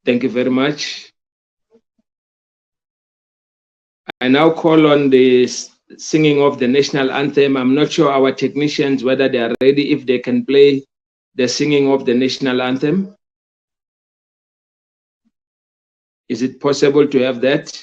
Thank you very much. I now call on the singing of the national anthem. I'm not sure our technicians, whether they are ready, if they can play the singing of the national anthem. Is it possible to have that?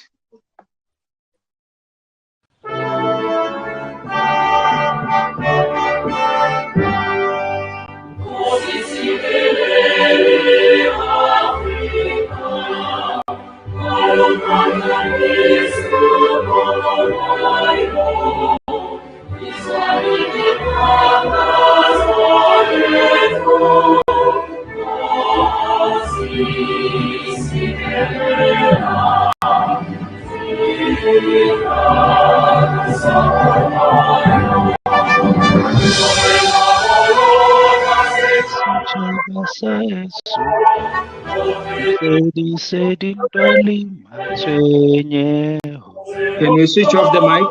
Can you switch off the mic?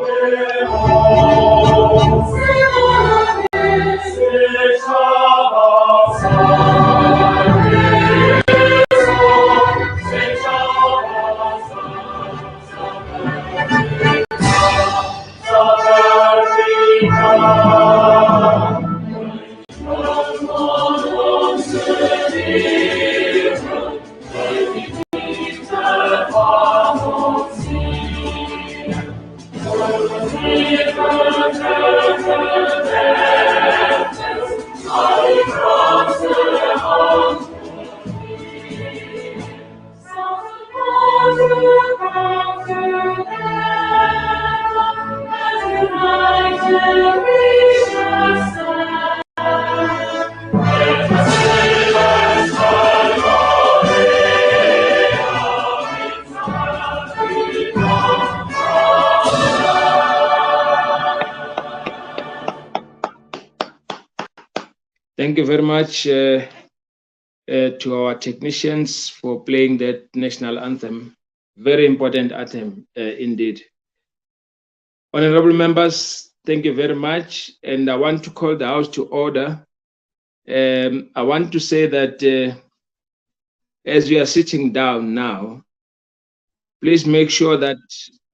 Thank you very much to our technicians for playing that national anthem. Very important anthem indeed. Honorable members, thank you very much. And I want to call the House to order. I want to say that as we are sitting down now, please make sure that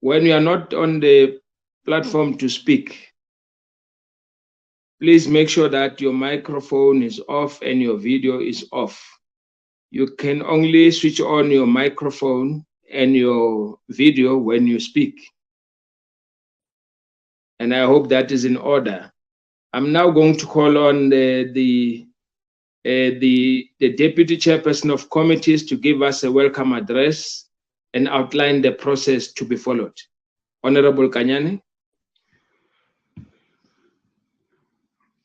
when you are not on the platform to speak, please make sure that your microphone is off and your video is off. You can only switch on your microphone and your video when you speak. And I hope that is in order. I'm now going to call on the deputy chairperson of committees to give us a welcome address and outline the process to be followed. Honorable Kanyane.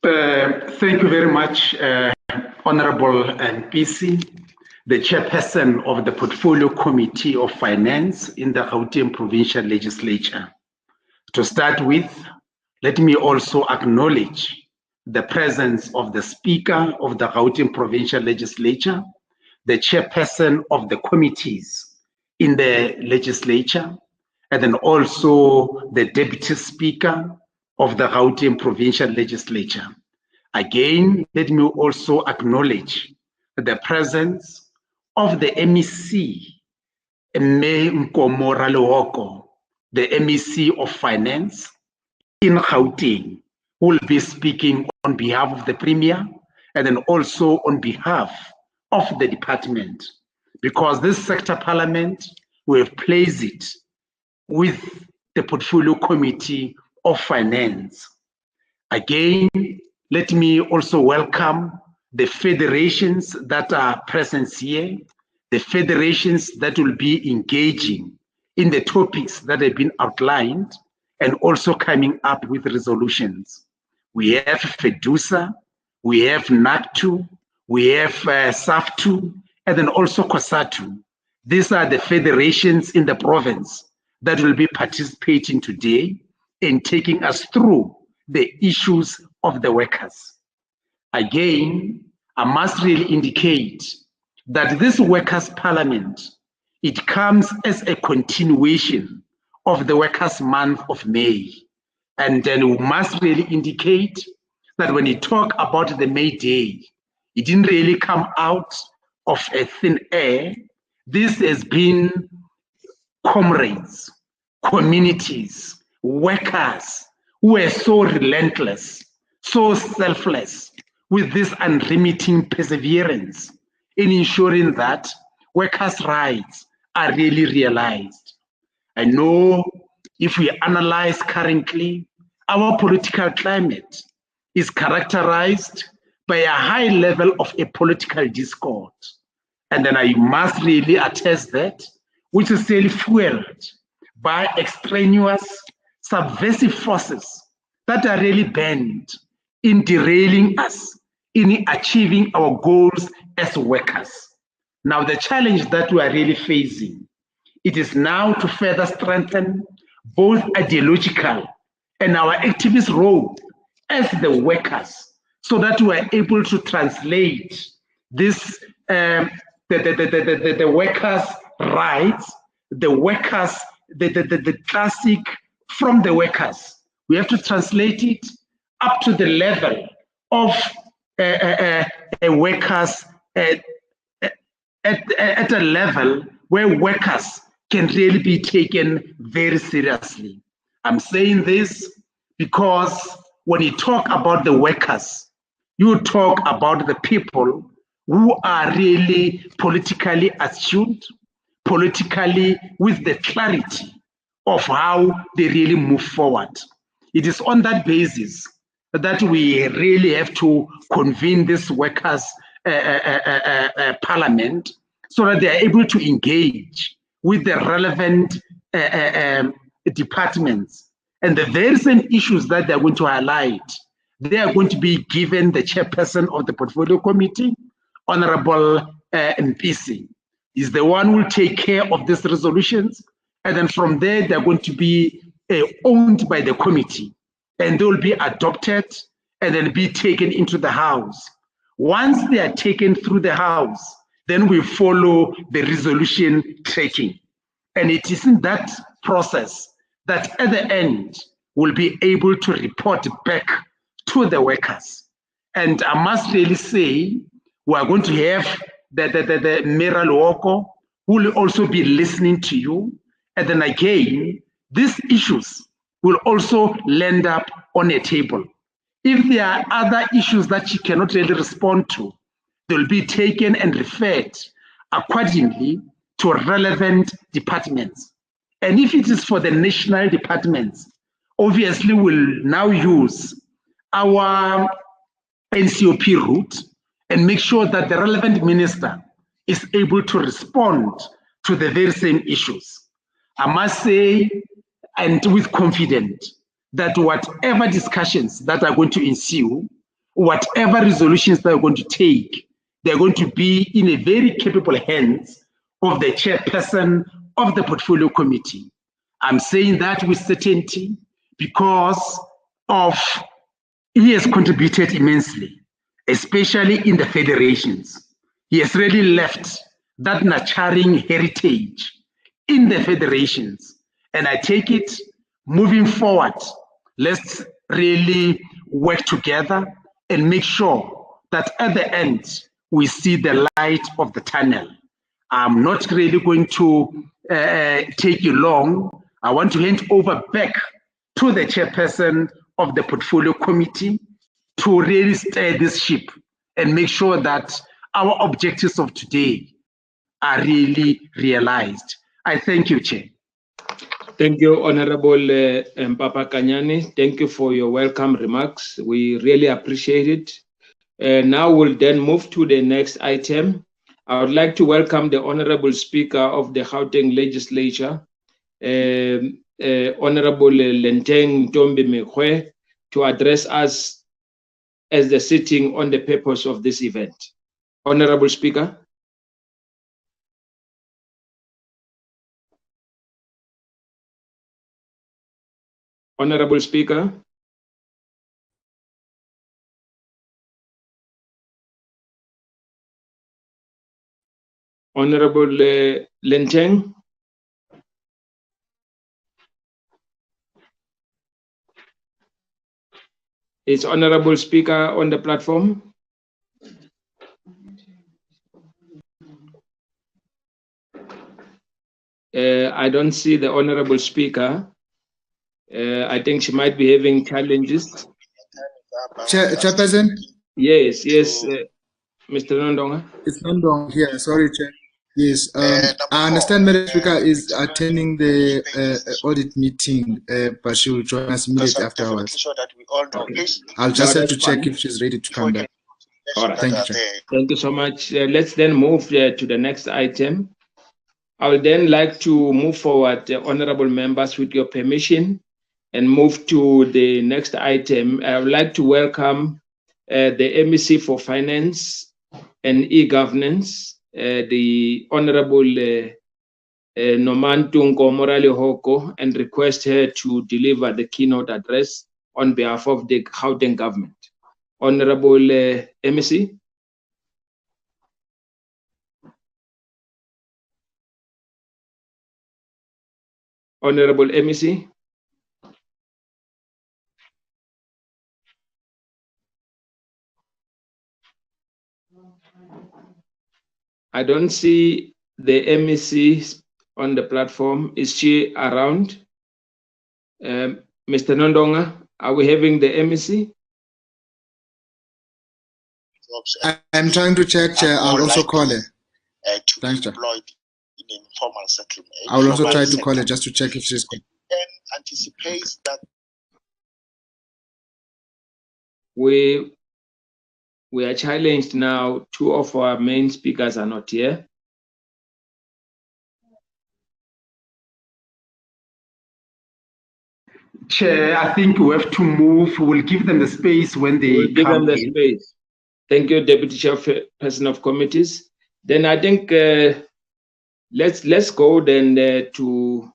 Thank you very much, Honorable PC, the chairperson of the Portfolio Committee of Finance in the Gauteng Provincial Legislature. To start with, let me also acknowledge the presence of the Speaker of the Gauteng Provincial Legislature, the chairperson of the committees in the legislature, and then also the Deputy Speaker of the Gauteng Provincial Legislature. Again, let me also acknowledge the presence of the MEC, Nkomora Lehoko, the MEC of Finance in Gauteng, who will be speaking on behalf of the Premier and then also on behalf of the department, because this sector parliament, we have placed it with the Portfolio Committee of Finance. Again, let me also welcome the federations that are present here, the federations that will be engaging in the topics that have been outlined and also coming up with resolutions. We have FEDUSA, we have NACTU, we have SAFTU, and then also COSATU. These are the federations in the province that will be participating today in taking us through the issues of the workers. Again, I must really indicate that this workers' parliament, it comes as a continuation of the workers' month of May. And then we must really indicate that when you talk about the May Day, it didn't really come out of a thin air, This has been comrades, communities, workers who were so relentless, so selfless, with this unremitting perseverance in ensuring that workers' rights are really realized. I know if we analyze currently, our political climate is characterized by a high level of a political discord. And then I must really attest that, which is still fueled by extraneous subversive forces that are really bent in derailing us in achieving our goals as workers. Now, the challenge that we are really facing, it is now to further strengthen both ideological and our activist role as the workers, so that we are able to translate this the workers' rights, the workers, the classic from the workers. We have to translate it up to the level of workers at a level where workers can really be taken very seriously. I'm saying this because when you talk about the workers, you talk about the people who are really politically astute, politically with the clarity of how they really move forward. It is on that basis that we really have to convene this workers' parliament so that they are able to engage with the relevant departments. And the very same issues that they're going to highlight, they are going to be given the chairperson of the portfolio committee, Honorable Mpisi, is the one who will take care of these resolutions. And then from there, they're going to be owned by the committee, and they will be adopted and then be taken into the House. Once they are taken through the House, then we follow the resolution tracking. And it is in that process that at the end, we'll be able to report back to the workers. And I must really say, we are going to have the Mira Luoko, who will also be listening to you. And then again, these issues will also land up on a table. If there are other issues that she cannot really respond to, they will be taken and referred accordingly to relevant departments. And if it is for the national departments, obviously we'll now use our NCOP route and make sure that the relevant minister is able to respond to the very same issues. I must say, and with confidence, that whatever discussions that are going to ensue, whatever resolutions that are going to take, they're going to be in a very capable hands of the chairperson of the portfolio committee. I'm saying that with certainty because of he has contributed immensely, especially in the federations. He has really left that nurturing heritage in the federations. And I take it, moving forward, let's really work together and make sure that at the end, we see the light of the tunnel. I'm not really going to take you long. I want to hand over back to the chairperson of the portfolio committee to really steer this ship and make sure that our objectives of today are really realized. I thank you, Chair. Thank you, Honorable Mpapa Kanyani. Thank you for your welcome remarks. We really appreciate it. Now we'll then move to the next item. I would like to welcome the Honorable Speaker of the Gauteng Legislature, Honorable Lenteng Ntombi Mekwe, to address us as the sitting on the purpose of this event. Honorable Speaker. Honorable Speaker. Honorable Lenteng. Is Honorable Speaker on the platform? I don't see the honorable speaker. I think she might be having challenges. Chairperson? Yes, Mr. Nondonga. It's Nondong here. Sorry, Chair. Yes, I understand Madam Speaker is attending the audit meeting, but she will join us immediately afterwards. Okay. I'll just have to that's check fine. if she's ready to come back. All right. Thank you, Chair. Thank you so much. Let's then move to the next item. I would then like to move forward, honorable members, with your permission, and move to the next item. I would like to welcome the MEC for Finance and E-Governance, the Honorable Nomantungo Morale Hoko, and request her to deliver the keynote address on behalf of the Gauteng government. Honorable MEC. Honorable MEC. I don't see the MEC on the platform. Is she around? Mr. Nondonga, are we having the MEC? I'm trying to check, Chair. I'll also call her. Thanks, Chair. I will also try to call her just to check if she's. Anticipates that We are challenged now. Two of our main speakers are not here. Chair, I think we have to move. We'll give them the space when they We'll give come them the in. space. Thank you, Deputy Chairperson of Committees. Then I think let's go then to,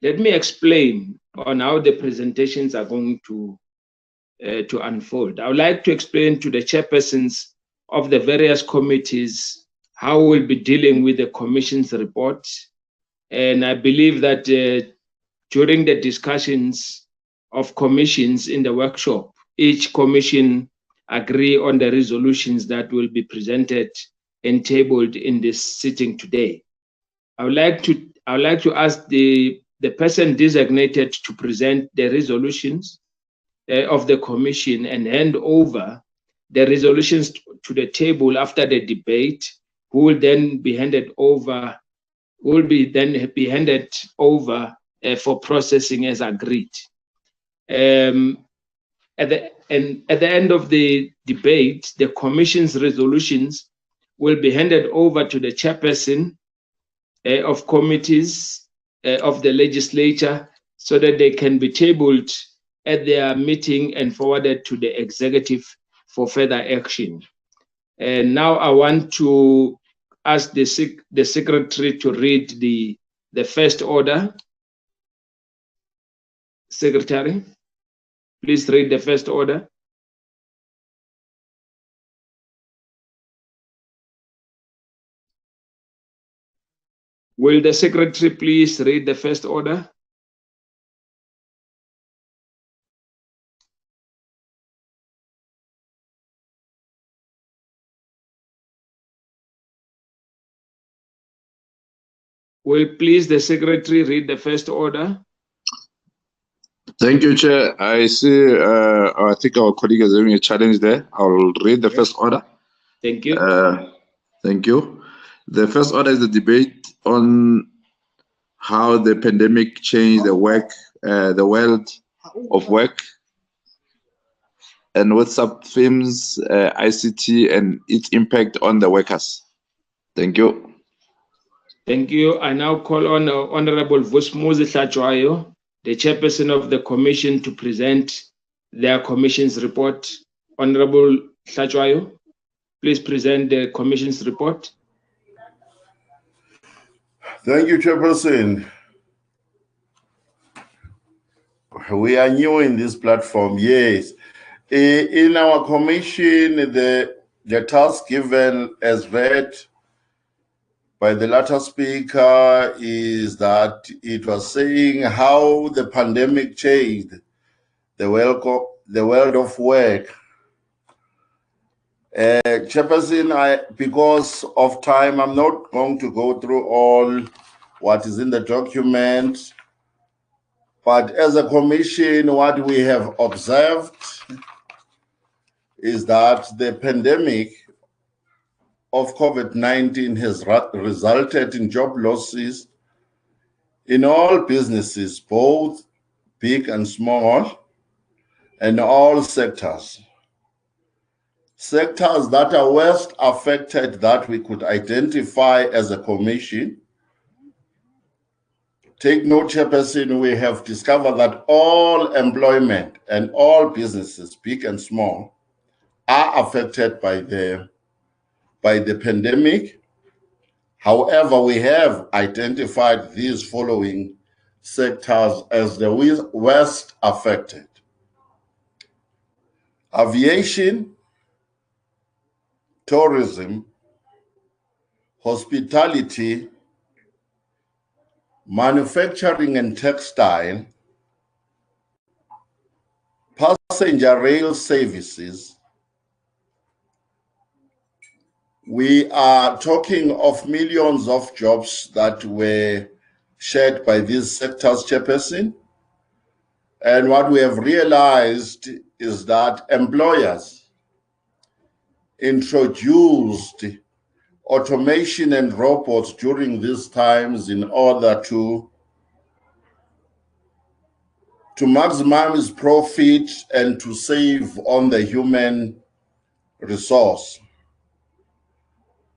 let me explain on how the presentations are going to unfold. I would like to explain to the chairpersons of the various committees how we'll be dealing with the Commission's report. And I believe that during the discussions of commissions in the workshop, each commission agree on the resolutions that will be presented and tabled in this sitting today. I would like to ask the person designated to present the resolutions of the commission and hand over the resolutions to the table after the debate, who will then be handed over for processing as agreed. At the end of the debate, the Commission's resolutions will be handed over to the chairperson of committees of the legislature so that they can be tabled at their meeting and forwarded to the executive for further action. And now I want to ask the secretary to read the first order. Secretary, please read the first order. Will the secretary please read the first order? Will please the secretary read the first order? Thank you, Chair. I see, I think our colleague is having a challenge there. I'll read the first order. Thank you. Thank you. The first order is the debate on how the pandemic changed the world of work, and with sub-themes, ICT and its impact on the workers. Thank you. Thank you. I now call on Honorable Vusmuzi Hlachwayo, the chairperson of the commission, to present their commission's report. Honorable Hlachwayo, please present the commission's report. Thank you, Chairperson. We are new in this platform, yes. In our commission, the task given as read by the latter speaker is that it was saying how the pandemic changed the world of work. Chairperson, because of time, I'm not going to go through all what is in the document. But as a commission, what we have observed is that the pandemic of COVID-19 has resulted in job losses in all businesses, both big and small, and all sectors. Sectors that are worst affected that we could identify as a commission. Take note, Chairperson, we have discovered that all employment and all businesses, big and small, are affected by the pandemic. However, we have identified these following sectors as the worst affected: aviation, tourism, hospitality, manufacturing and textile, passenger rail services. We are talking of millions of jobs that were shared by these sectors, Chairperson. And what we have realized is that employers introduced automation and robots during these times in order to maximize profit and to save on the human resource.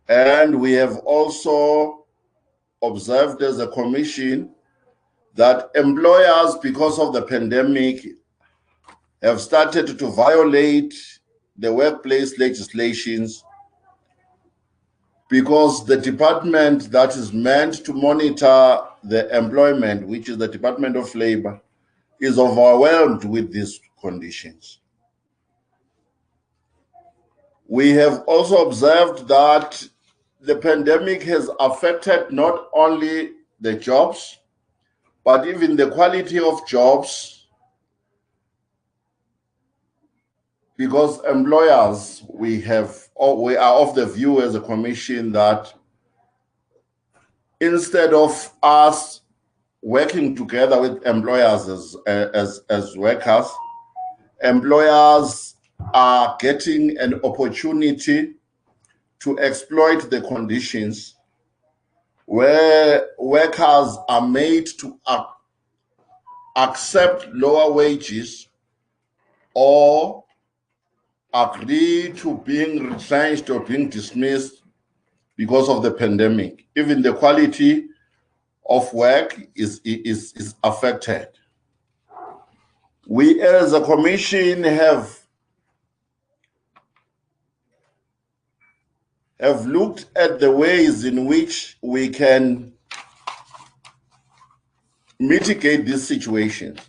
And we have also observed as a commission that employers, because of the pandemic, have started to violate the workplace legislations, because the department that is meant to monitor the employment, which is the Department of Labor, is overwhelmed with these conditions. We have also observed that the pandemic has affected not only the jobs, but even the quality of jobs, because employers, we are of the view as a commission that instead of us working together with employers as workers, employers are getting an opportunity to exploit the conditions where workers are made to accept lower wages or agree to being retrenched or being dismissed because of the pandemic. Even the quality of work is affected. We as a commission have looked at the ways in which we can mitigate this situation.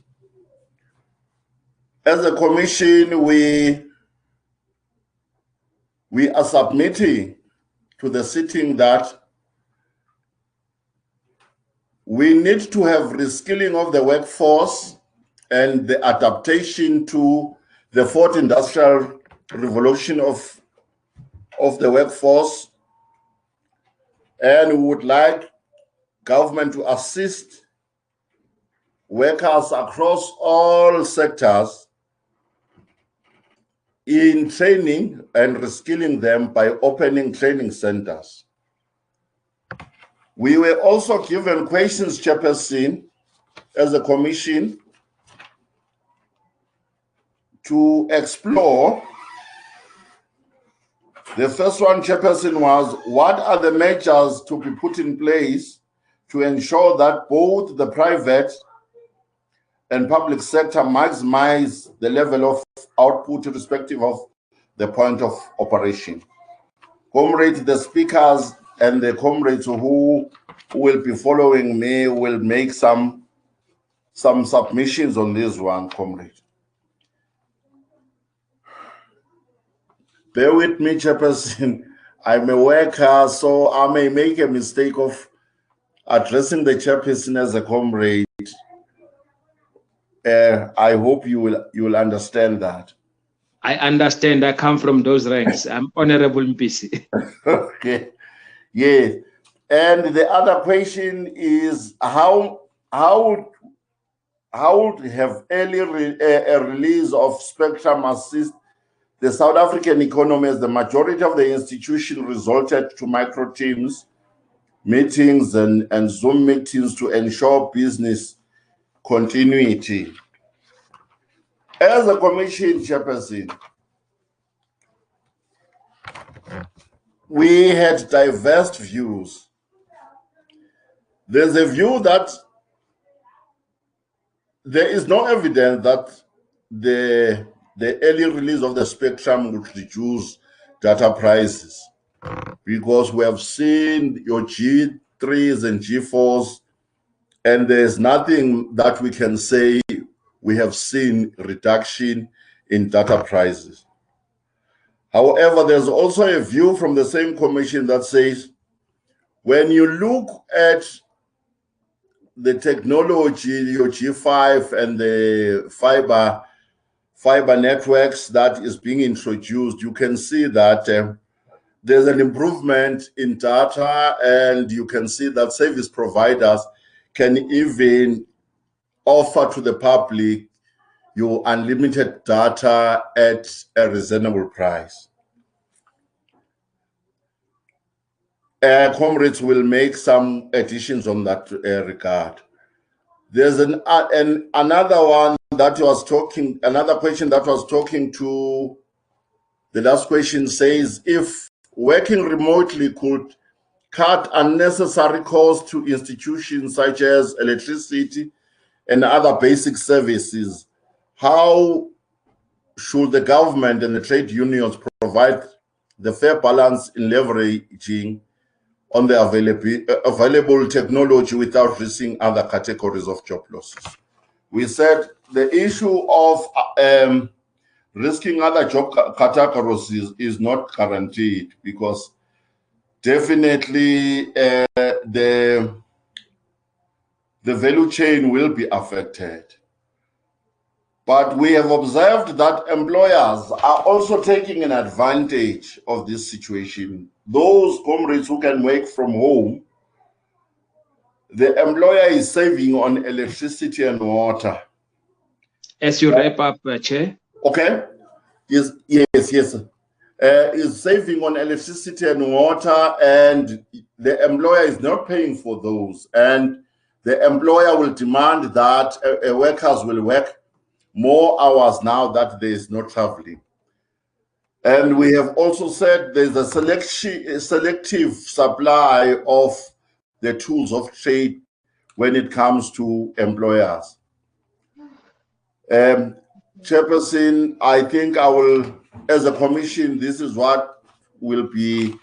As a commission, we are submitting to the sitting that we need to have reskilling of the workforce and the adaptation to the fourth industrial revolution of the workforce. And we would like government to assist workers across all sectors in training and reskilling them by opening training centers. We were also given questions, Chairperson, as a commission to explore. The first one, Chairperson, was what are the measures to be put in place to ensure that both the private and public sector maximize the level of output irrespective of the point of operation. Comrades, the speakers and the comrades who will be following me will make some submissions on this one, comrade. Bear with me, Chairperson. I'm a worker, so I may make a mistake of addressing the Chairperson as a comrade. I hope you will understand that. I understand. I come from those ranks. I'm Honorable Mpisi. Okay. Yes. And the other question is how would have early release of spectrum assist the South African economy, as the majority of the institution resorted to micro teams meetings and Zoom meetings to ensure business continuity. As a commission chairperson, we had diverse views. There's a view that there is no evidence that the early release of the spectrum would reduce data prices, because we have seen your G3s and G4s, and there's nothing that we can say we have seen reduction in data prices. However, there's also a view from the same commission that says, when you look at the technology, your G5 and the fiber networks that is being introduced, you can see that there's an improvement in data, and you can see that service providers can even offer to the public your unlimited data at a reasonable price. Comrades will make some additions on that regard. There's another one that was talking, another question that was talking to the last question says, if working remotely could cut unnecessary costs to institutions such as electricity and other basic services, how should the government and the trade unions provide the fair balance in leveraging on the available technology without risking other categories of job losses? We said the issue of risking other job categories is not guaranteed, because definitely the value chain will be affected. But we have observed that employers are also taking an advantage of this situation. Those comrades who can work from home, the employer is saving on electricity and water. As you wrap up, Chair. Okay. Yes. Is saving on electricity and water, and the employer is not paying for those. And the employer will demand that workers will work more hours now that there is no traveling. And we have also said there's a selective supply of the tools of trade when it comes to employers. Chairperson, I think I will, as a commission, this is what will be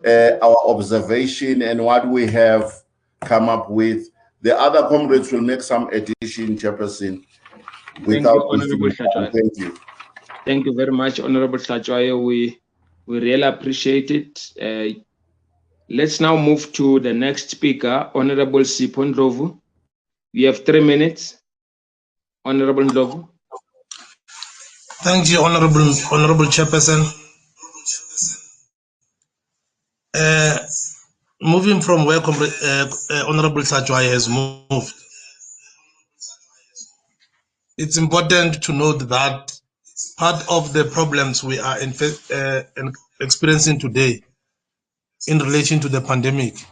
our observation and what we have come up with. The other comrades will make some addition, Chairperson. Thank you, Honorable Hlatshwayo. Thank you. Thank you very much, Honorable Hlatshwayo. We really appreciate it. Let's now move to the next speaker, Honorable Sipho Ndlovu. You have 3 minutes. Honorable Ndlovu. Thank you, Honorable Chairperson. Moving from where Honorable Hlatshwayo has moved, it's important to note that part of the problems we are experiencing today in relation to the pandemic,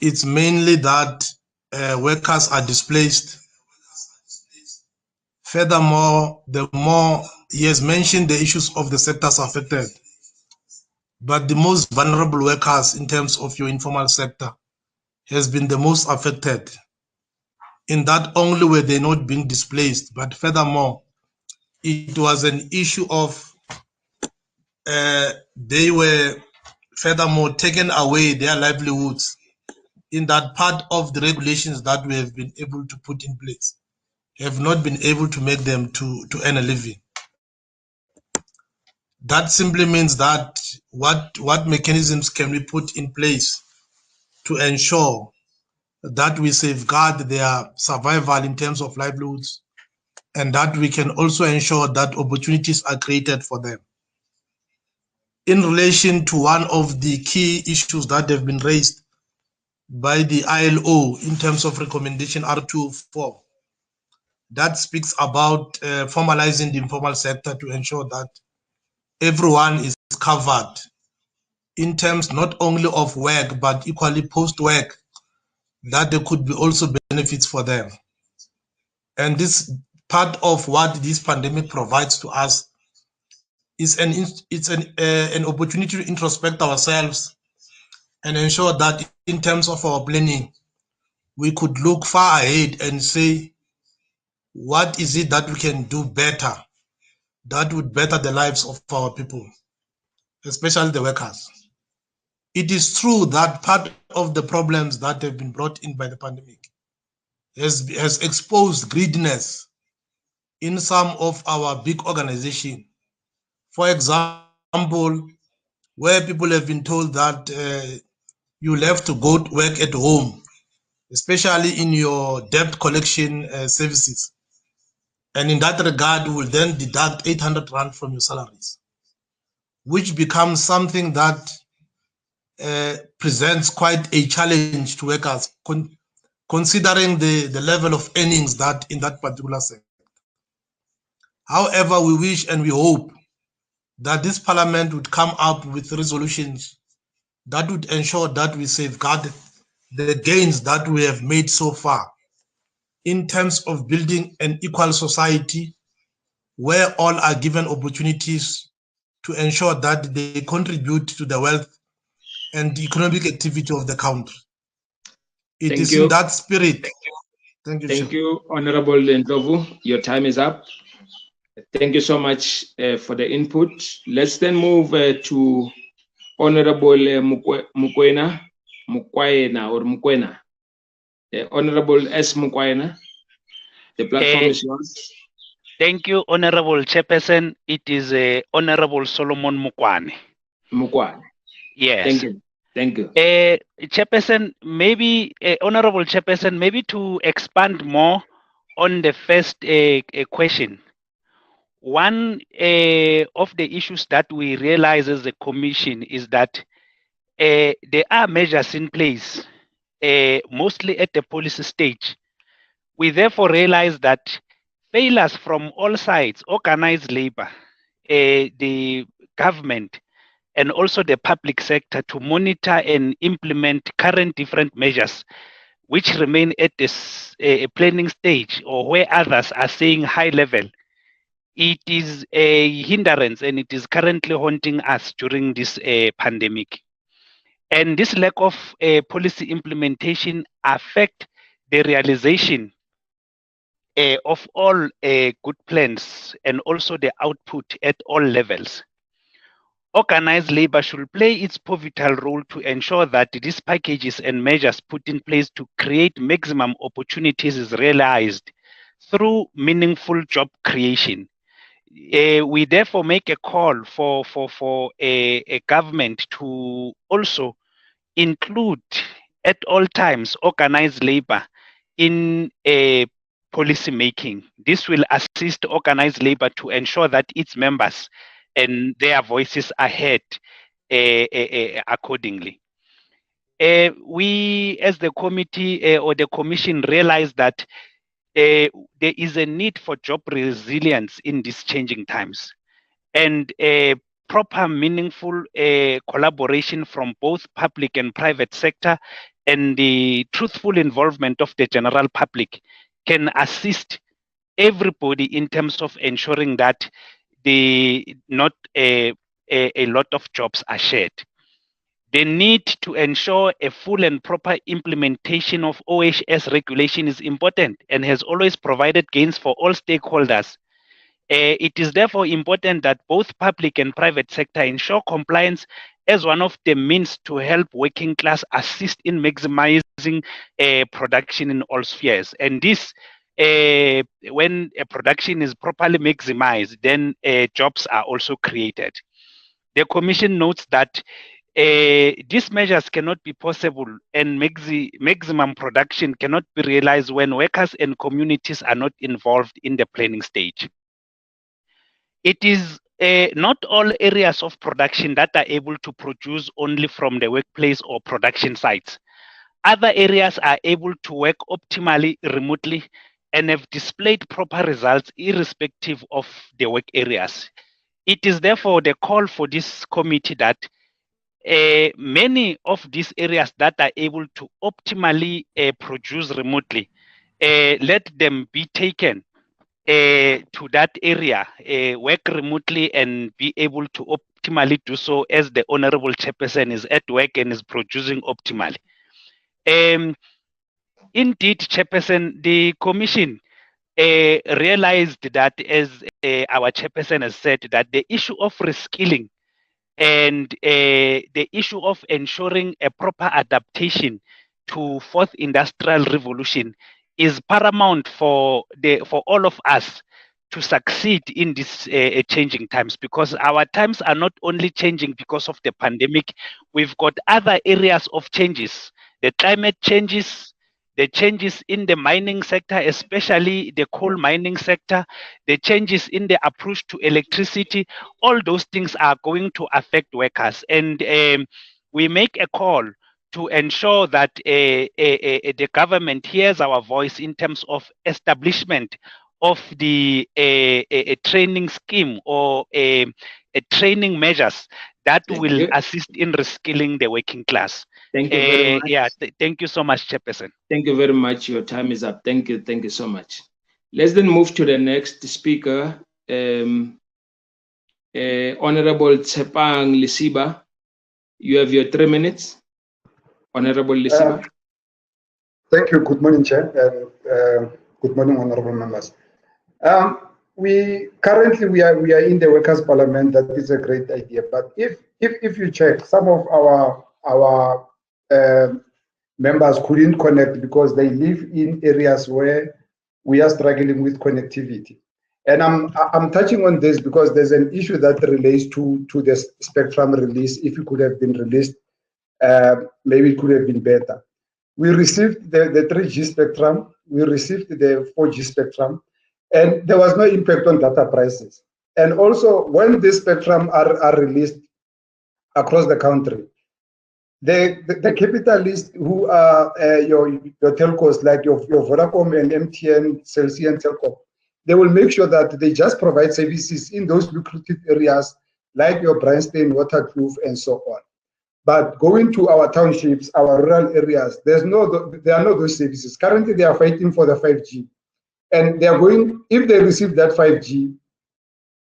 it's mainly that workers are displaced. Furthermore, the more he has mentioned the issues of the sectors affected, but the most vulnerable workers in terms of your informal sector has been the most affected. In that only were they not being displaced, but furthermore, it was an issue of they were furthermore taken away their livelihoods in that part of the regulations that we have been able to put in place have not been able to make them to earn a living. That simply means that what mechanisms can we put in place to ensure that we safeguard their survival in terms of livelihoods, and that we can also ensure that opportunities are created for them. In relation to one of the key issues that have been raised by the ILO in terms of recommendation R204 that speaks about formalizing the informal sector to ensure that everyone is covered in terms not only of work, but equally post-work, that there could be also benefits for them. And this part of what this pandemic provides to us is an opportunity to introspect ourselves and ensure that in terms of our planning, we could look far ahead and say, what is it that we can do better that would better the lives of our people, especially the workers? It is true that part of the problems that have been brought in by the pandemic has exposed greediness in some of our big organizations. For example, where people have been told that you'll have to go to work at home, especially in your debt collection services. And in that regard, we will then deduct 800 Rand from your salaries, which becomes something that presents quite a challenge to workers, considering the level of earnings that in that particular sector. However, we wish and we hope that this parliament would come up with resolutions that would ensure that we safeguard the gains that we have made so far in terms of building an equal society where all are given opportunities to ensure that they contribute to the wealth and the economic activity of the country. It is in that spirit. Thank you. Thank you, Honorable Ndlovu. Your time is up. Thank you so much for the input. Let's then move to Honorable Mukwena. Honorable S. Mukwena. The platform is yours. Thank you, Honorable Chairperson. It is Honorable Solomon Mukwane. Mukwane. Yes. Thank you. Thank you. Chairperson, maybe, Honorable Chairperson, maybe to expand more on the first question. One of the issues that we realize as a commission is that there are measures in place, mostly at the policy stage. We therefore realize that failures from all sides, organized labor, the government, and also the public sector to monitor and implement current different measures which remain at this planning stage, or where others are saying high level, it is a hindrance and it is currently haunting us during this pandemic. And this lack of policy implementation affect the realization of all good plans and also the output at all levels. Organized labor should play its pivotal role to ensure that these packages and measures put in place to create maximum opportunities is realized through meaningful job creation. We therefore make a call for a government to also include at all times organized labor in policy making. This will assist organized labor to ensure that its members and their voices are heard accordingly. We as the committee or the commission realize that there is a need for job resilience in these changing times, and proper meaningful collaboration from both public and private sector and the truthful involvement of the general public can assist everybody in terms of ensuring that not a lot of jobs are shared. The need to ensure a full and proper implementation of OHS regulation is important and has always provided gains for all stakeholders. It is therefore important that both public and private sector ensure compliance as one of the means to help working class assist in maximizing production in all spheres. And this, when a production is properly maximized, then jobs are also created. The Commission notes that these measures cannot be possible and maximum production cannot be realized when workers and communities are not involved in the planning stage. It is not all areas of production that are able to produce only from the workplace or production sites. Other areas are able to work optimally remotely and have displayed proper results irrespective of the work areas. It is therefore the call for this committee that many of these areas that are able to optimally produce remotely, let them be taken to that area, work remotely and be able to optimally do so as the Honorable Chairperson is at work and is producing optimally. Indeed, Chairperson, the Commission realized that, as our Chairperson has said, that the issue of reskilling and the issue of ensuring a proper adaptation to fourth industrial revolution is paramount for all of us to succeed in these changing times, because our times are not only changing because of the pandemic. We've got other areas of changes, the climate changes, the changes in the mining sector, especially the coal mining sector, the changes in the approach to electricity. All those things are going to affect workers. And we make a call to ensure that the government hears our voice in terms of establishment of the training scheme or training measures that will assist in reskilling the working class. Thank you very much. Yeah, thank you so much, Chairperson. Thank you very much. Your time is up. Thank you so much. Let's then move to the next speaker, Honorable Tshepang Lisiba. You have your 3 minutes. Honorable Lisiba. Thank you. Good morning, Chair. Good morning, honorable members. We currently are in the Workers' Parliament. That is a great idea. But if you check, some of our members couldn't connect because they live in areas where we are struggling with connectivity. And I'm touching on this because there's an issue that relates to the spectrum release. If it could have been released, maybe it could have been better. We received the 3G spectrum, we received the 4G spectrum, and there was no impact on data prices. And also, when this spectrum are released across the country, the capitalists who are your telcos, like your Vodacom and MTN, Cell C and Telkom, they will make sure that they just provide services in those lucrative areas like your Bryanston, Waterkloof, and so on. But going to our townships, our rural areas, there are not those services. Currently, they are fighting for the 5G. And they are going, if they receive that 5G,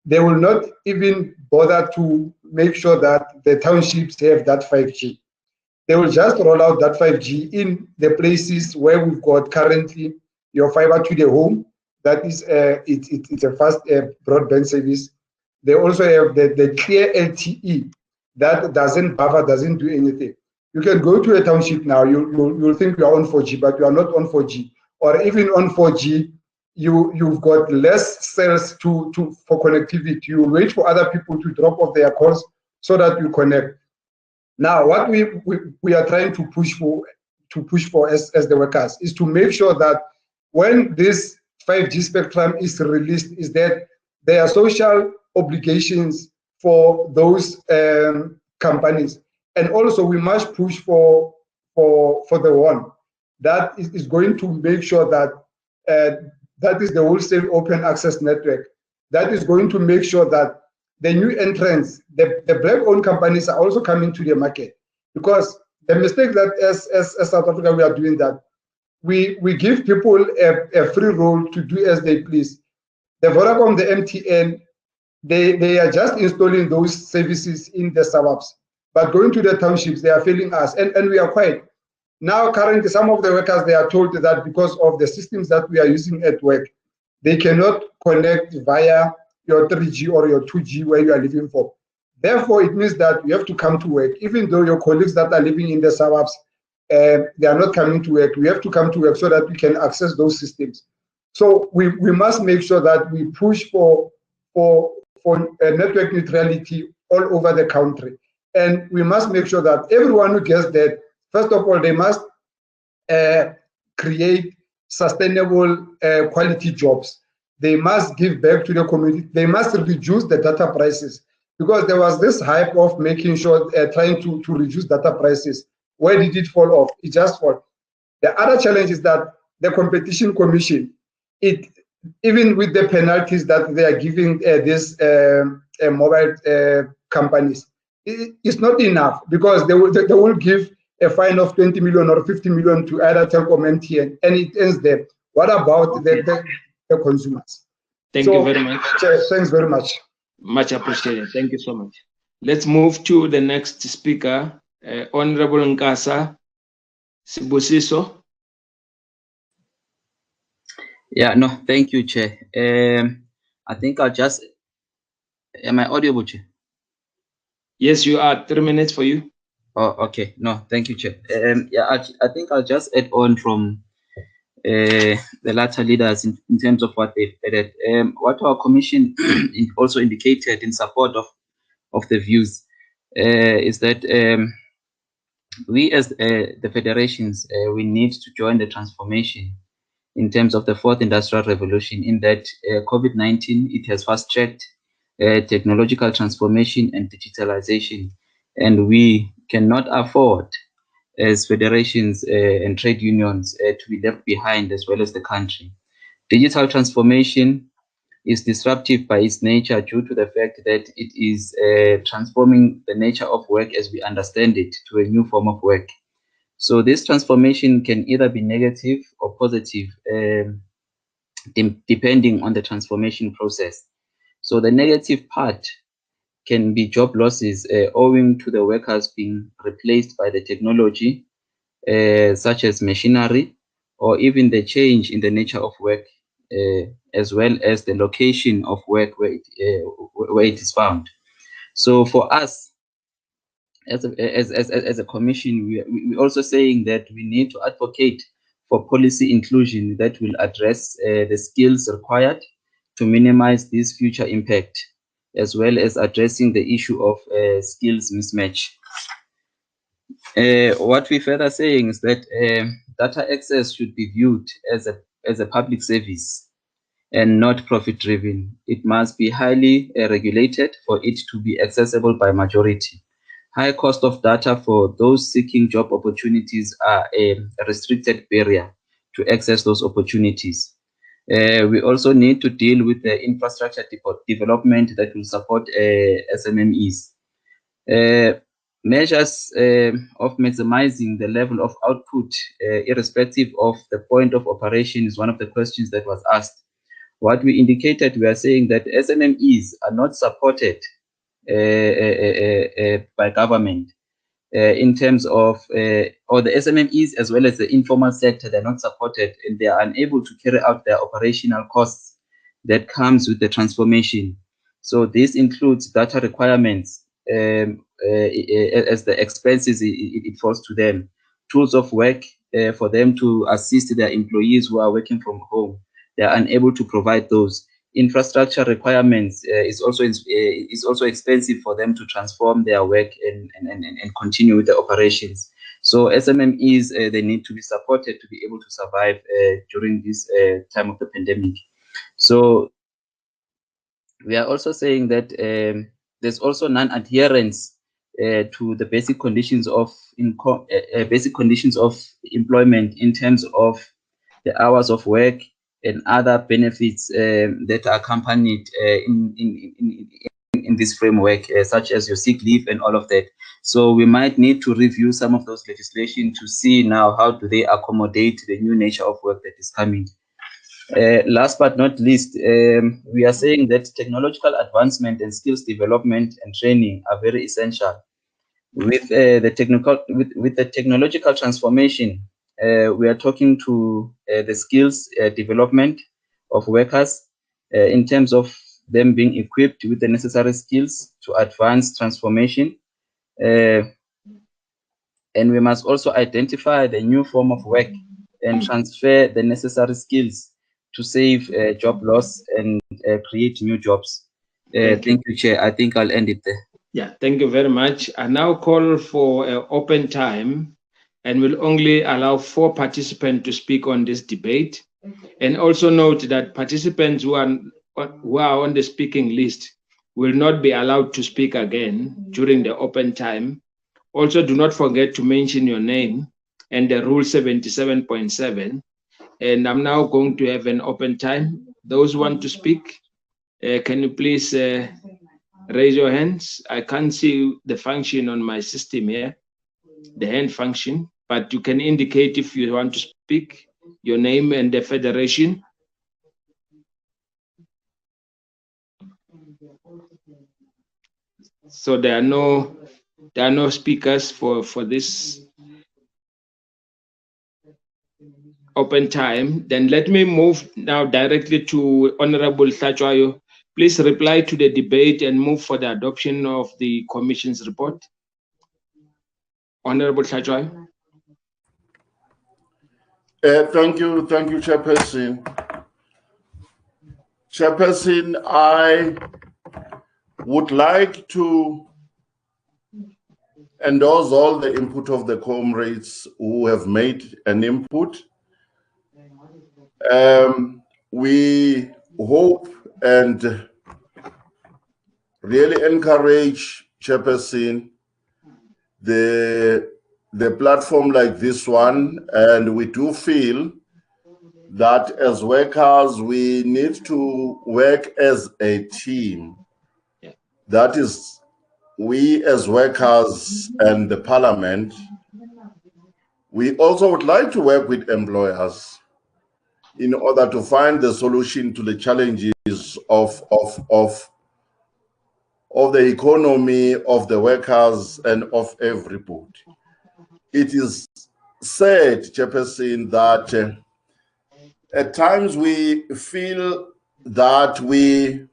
they will not even bother to make sure that the townships have that 5G. They will just roll out that 5G in the places where we've got currently your fiber to the home. That is, it's a fast broadband service. They also have the clear LTE that doesn't buffer, doesn't do anything. You can go to a township now, you'll think you are on 4G, but you are not on 4G. Or even on 4G, you've got less cells for connectivity. You wait for other people to drop off their calls so that you connect. Now, what we are trying to push for as the workers is to make sure that when this 5G spectrum is released, is that there are social obligations for those companies. And also we must push for the one that is going to make sure that that is the wholesale open access network. That is going to make sure that the new entrants, the black-owned companies are also coming to the market. Because the mistake that as South Africa we are doing that, we give people a free role to do as they please. The Vodacom, the MTN, they are just installing those services in the suburbs. But going to the townships, they are failing us. And we are quiet. Now, currently, some of the workers, they are told that because of the systems that we are using at work, they cannot connect via your 3G or your 2G where you are living for. Therefore, it means that you have to come to work. Even though your colleagues that are living in the suburbs, they are not coming to work. We have to come to work so that we can access those systems. So we must make sure that we push for network neutrality all over the country. And we must make sure that everyone who gets that, first of all, they must create sustainable quality jobs. They must give back to the community. They must reduce the data prices, because there was this hype of making sure, trying to reduce data prices. Where did it fall off? It just fall. The other challenge is that the Competition Commission, even with the penalties that they are giving these mobile companies, it's not enough, because they will give a fine of 20 million or 50 million to either Telkom, MTN, and it ends there. What about the consumers? Thank you very much. Thanks very much. Much appreciated. Thank you so much. Let's move to the next speaker, Honorable Nkasa Sibusiso. Yeah, no, thank you, Chair. I think I'll just, am I audible, Chair? Yes, you are. 3 minutes for you. Oh, okay. No, thank you, Chair. Yeah, I think I'll just add on from the latter leaders in terms of what they've added. What our commission also indicated in support of the views is that we as the federations, we need to join the transformation in terms of the fourth industrial revolution, in that COVID-19, it has fast-tracked technological transformation and digitalization, and we cannot afford as federations and trade unions to be left behind, as well as the country. Digital transformation is disruptive by its nature due to the fact that it is transforming the nature of work as we understand it to a new form of work. So this transformation can either be negative or positive, depending on the transformation process. So the negative part can be job losses owing to the workers being replaced by the technology, such as machinery, or even the change in the nature of work, as well as the location of work where it is found. So for us, as a commission, we're also saying that we need to advocate for policy inclusion that will address the skills required to minimize this future impact, as well as addressing the issue of skills mismatch. What we're further saying is that data access should be viewed as a public service and not profit-driven. It must be highly regulated for it to be accessible by majority. High cost of data for those seeking job opportunities are a restricted barrier to access those opportunities. We also need to deal with the infrastructure development that will support SMMEs. Measures of maximizing the level of output, irrespective of the point of operation, is one of the questions that was asked. What we indicated, we are saying that SMMEs are not supported by government in terms of, or the SMMEs as well as the informal sector, they're not supported, and they are unable to carry out their operational costs that comes with the transformation. So this includes data requirements as the expenses it falls to them, tools of work for them to assist their employees who are working from home. They are unable to provide those. Infrastructure requirements is also expensive for them to transform their work and continue with the operations. So SMMEs, they need to be supported to be able to survive during this time of the pandemic. So we are also saying that there's also non-adherence to the basic conditions of employment in terms of the hours of work and other benefits that are accompanied in this framework, such as your sick leave and all of that. So we might need to review some of those legislation to see now how do they accommodate the new nature of work that is coming. Last but not least, we are saying that technological advancement and skills development and training are very essential. With the technological transformation, we are talking to the skills development of workers in terms of them being equipped with the necessary skills to advance transformation. And we must also identify the new form of work and transfer the necessary skills to save job loss and create new jobs. Thank you, Chair. I think I'll end it there. Yeah, thank you very much. I now call for open time and will only allow 4 participants to speak on this debate. And also note that participants who are on the speaking list will not be allowed to speak again during the open time. Also, do not forget to mention your name and the Rule 77.7. And I'm now going to have an open time. Those who want to speak, can you please raise your hands? I can't see the function on my system here, the hand function, but you can indicate if you want to speak, your name and the federation. So there are no speakers for this open time. Then let me move now directly to Honorable Tlhatjwayo. Please reply to the debate and move for the adoption of the Commission's report. Honorable Tlhatjwayo. Thank you, Chairperson. Chairperson, I would like to endorse all the input of the comrades who have made an input. We hope and really encourage, Chairperson, the platform like this one, and we do feel that as workers, we need to work as a team. Yeah. That is, we as workers and the parliament, we also would like to work with employers in order to find the solution to the challenges of the economy, of the workers, and of everybody. It is said, Chairperson, that at times we feel that we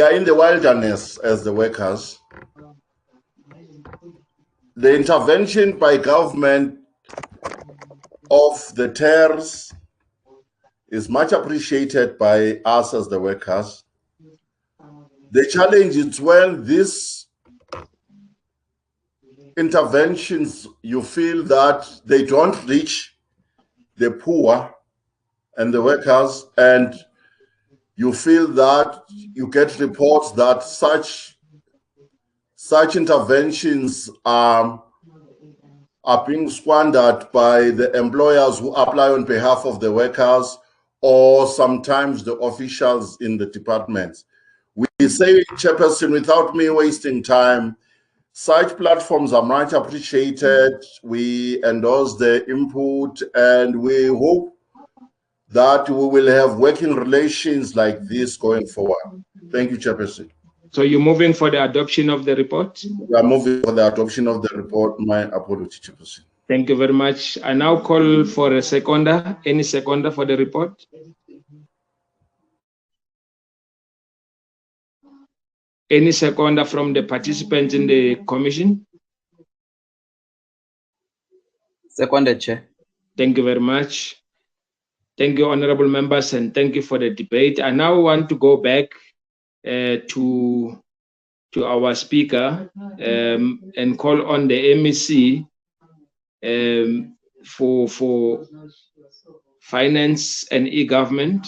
are in the wilderness as the workers. The intervention by government of the TERS is much appreciated by us as the workers. The challenge is when these interventions, you feel that they don't reach the poor and the workers, and you feel that you get reports that such interventions are being squandered by the employers who apply on behalf of the workers, or sometimes the officials in the departments. We say, Chairperson, without me wasting time, such platforms are much appreciated. We endorse the input, and we hope that we will have working relations like this going forward. Thank you, Chairperson. So you're moving for the adoption of the report? We are moving for the adoption of the report. My apology, Chairperson. Thank you very much. I now call for a seconder. Any seconder for the report? Any seconder from the participants in the commission? Seconded, Chair. Thank you very much. Thank you, honorable members, and thank you for the debate. I now want to go back to our speaker and call on the MEC for finance and e-government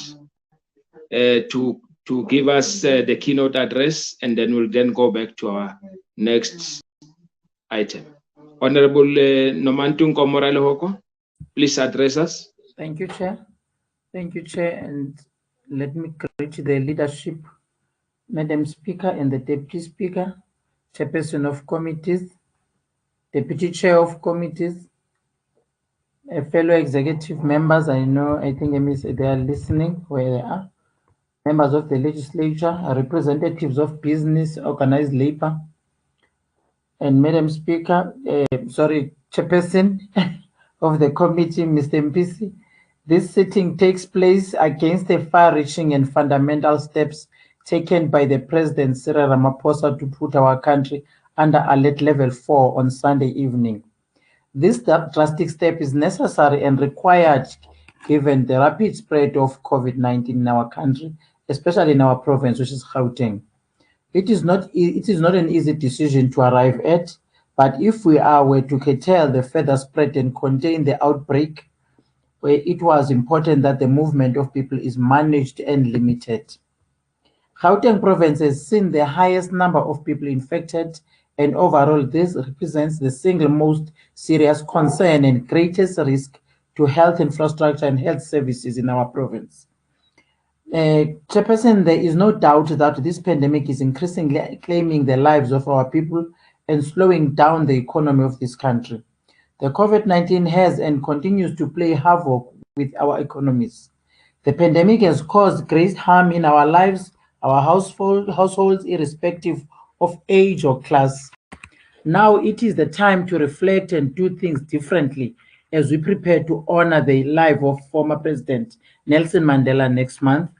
to give us the keynote address, and then we'll then go back to our next item. Honorable Nomantunko Morale-Hoko, please address us. Thank you, Chair. Thank you, Chair, and let me greet the leadership, Madam Speaker and the Deputy Speaker, Chairperson of committees, Deputy Chair of committees, fellow executive members. I think they are listening where they are. Members of the legislature, representatives of business, organized labor, and Madam Speaker, Chairperson of the committee, Mr. Mpisi. This sitting takes place against the far-reaching and fundamental steps taken by the President Cyril Ramaphosa to put our country under alert level 4 on Sunday evening. This drastic step is necessary and required given the rapid spread of COVID-19 in our country, especially in our province, which is Gauteng. It is not an easy decision to arrive at, but if we were to curtail the further spread and contain the outbreak, where it was important that the movement of people is managed and limited. Gauteng province has seen the highest number of people infected and overall this represents the single most serious concern and greatest risk to health infrastructure and health services in our province. Chairperson, there is no doubt that this pandemic is increasingly claiming the lives of our people and slowing down the economy of this country. The COVID-19 has and continues to play havoc with our economies. The pandemic has caused great harm in our lives, our households, irrespective of age or class. Now it is the time to reflect and do things differently as we prepare to honor the life of former President Nelson Mandela next month.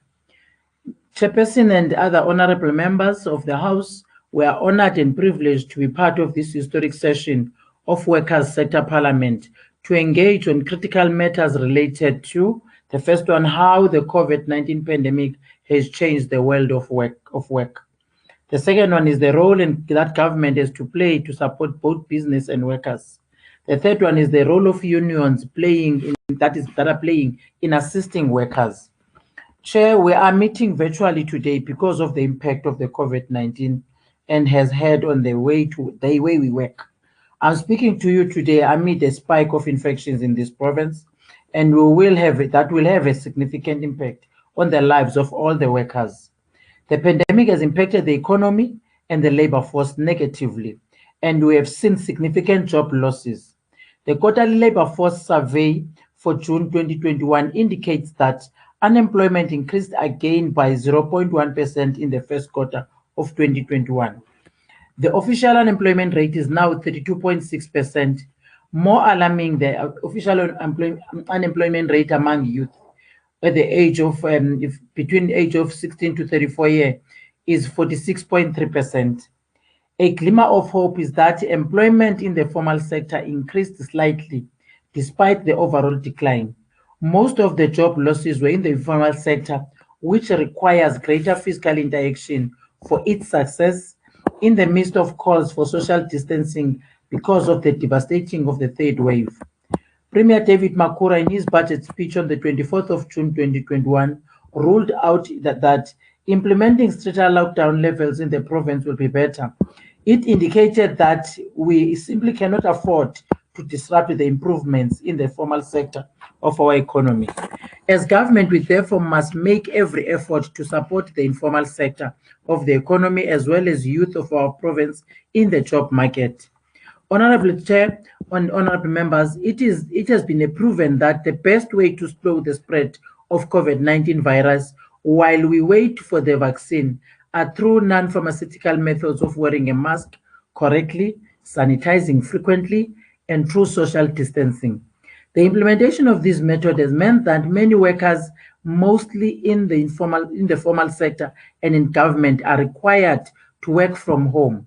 Chairperson and other honorable members of the House were honored and privileged to be part of this historic session of Workers' Sector Parliament to engage on critical matters related to the first one, how the COVID-19 pandemic has changed the world of work. The second one is the role that government has to play to support both business and workers. The third one is the role of unions that are playing in assisting workers. Chair, we are meeting virtually today because of the impact of the COVID-19 and has had on the way we work. I'm speaking to you today amid a spike of infections in this province, and that will have a significant impact on the lives of all the workers. The pandemic has impacted the economy and the labor force negatively, and we have seen significant job losses. The quarterly labor force survey for June 2021 indicates that unemployment increased again by 0.1% in the first quarter of 2021. The official unemployment rate is now 32.6%. More alarming, the official unemployment rate among youth at the age of between age of 16 to 34 years is 46.3%. A glimmer of hope is that employment in the formal sector increased slightly despite the overall decline. Most of the job losses were in the informal sector, which requires greater physical interaction for its success in the midst of calls for social distancing because of the devastating of the third wave. Premier David Makura, in his budget speech on the 24th of June 2021, ruled out that implementing stricter lockdown levels in the province will be better. It indicated that we simply cannot afford to disrupt the improvements in the formal sector of our economy. As government, we therefore must make every effort to support the informal sector of the economy as well as youth of our province in the job market. Honorable Chair, honorable members, it has been proven that the best way to slow the spread of COVID-19 virus while we wait for the vaccine are through non-pharmaceutical methods of wearing a mask correctly, sanitizing frequently, and through social distancing. The implementation of this method has meant that many workers, mostly in the formal sector and in government, are required to work from home.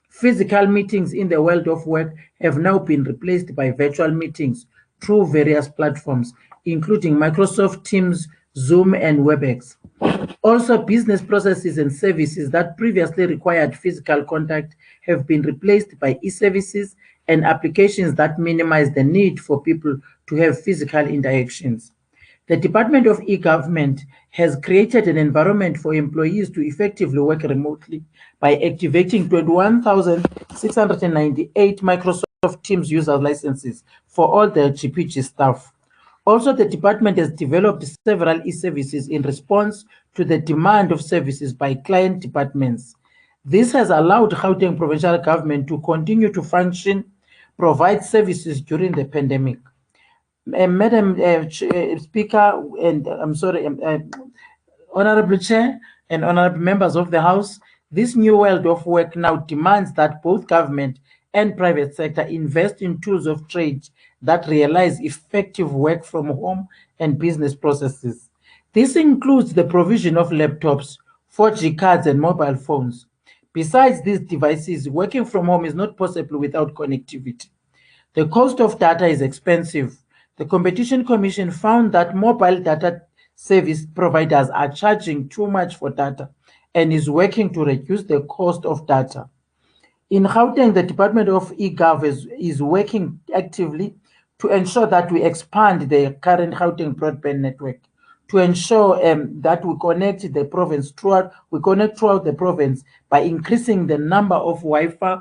Physical meetings in the world of work have now been replaced by virtual meetings through various platforms, including Microsoft Teams, Zoom, and WebEx. Also, business processes and services that previously required physical contact have been replaced by e-services and applications that minimize the need for people to have physical interactions. The Department of E-Government has created an environment for employees to effectively work remotely by activating 21,698 Microsoft Teams user licenses for all the GPG staff. Also, the department has developed several e-services in response to the demand of services by client departments. This has allowed Gauteng provincial government to continue to function, provide services during the pandemic. Madam Speaker, and I'm sorry, Honorable Chair and honorable members of the House, this new world of work now demands that both government and private sector invest in tools of trade that realize effective work from home and business processes. This includes the provision of laptops, 4G cards, and mobile phones. Besides these devices, working from home is not possible without connectivity. The cost of data is expensive. The Competition Commission found that mobile data service providers are charging too much for data and is working to reduce the cost of data. In Gauteng, the Department of eGov is working actively to ensure that we expand the current Gauteng broadband network, to ensure that we connect throughout the province by increasing the number of Wi-Fi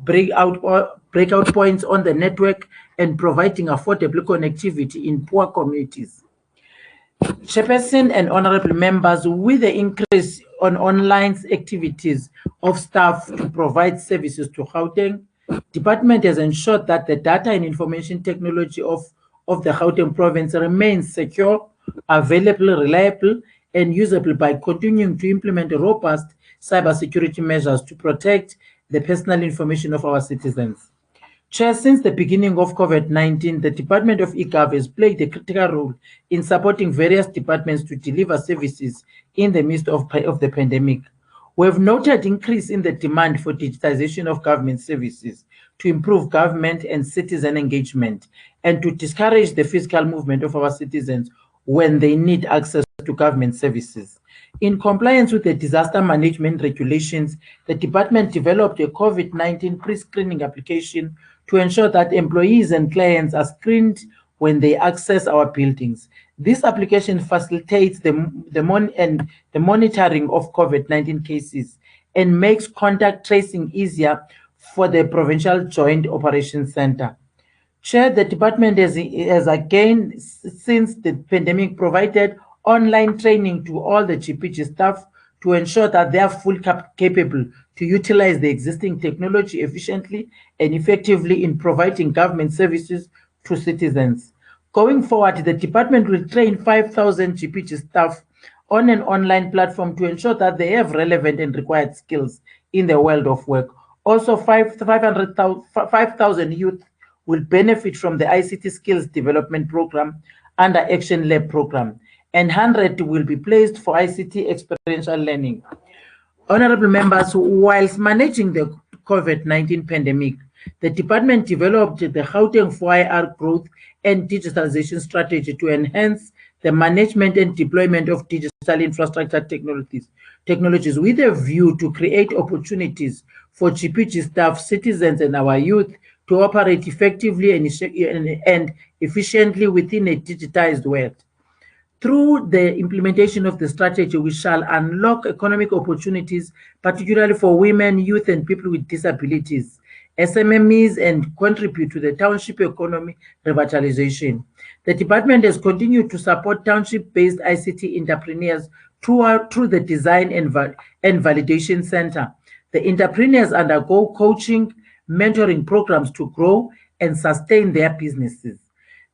breakout points on the network, and providing affordable connectivity in poor communities. Chairperson and honorable members, with the increase on online activities of staff to provide services to Gauteng, department has ensured that the data and information technology of the Gauteng province remains secure, available, reliable, and usable by continuing to implement robust cybersecurity measures to protect the personal information of our citizens. Chair, since the beginning of COVID-19, the Department of eGov has played a critical role in supporting various departments to deliver services in the midst of the pandemic. We have noted increase in the demand for digitization of government services to improve government and citizen engagement and to discourage the physical movement of our citizens when they need access to government services. In compliance with the disaster management regulations, the department developed a COVID-19 pre-screening application to ensure that employees and clients are screened when they access our buildings. This application facilitates the monitoring of COVID-19 cases and makes contact tracing easier for the Provincial Joint Operations Center. Chair, the department has again, since the pandemic, provided online training to all the GPG staff to ensure that they are fully capable to utilize the existing technology efficiently and effectively in providing government services to citizens. Going forward, the department will train 5,000 GPG staff on an online platform to ensure that they have relevant and required skills in the world of work. Also, 5,000 youth will benefit from the ICT Skills Development Program under Action Lab program, and 100 will be placed for ICT experiential learning. Honorable members, whilst managing the COVID-19 pandemic, the department developed the Gauteng 4IR growth and digitalization strategy to enhance the management and deployment of digital infrastructure technologies with a view to create opportunities for GPG staff, citizens, and our youth to operate effectively and efficiently within a digitized world. Through the implementation of the strategy, we shall unlock economic opportunities, particularly for women, youth, and people with disabilities, SMMEs, and contribute to the township economy revitalization. The department has continued to support township-based ICT entrepreneurs through the Design and Validation Center. The entrepreneurs undergo coaching, mentoring programs to grow and sustain their businesses.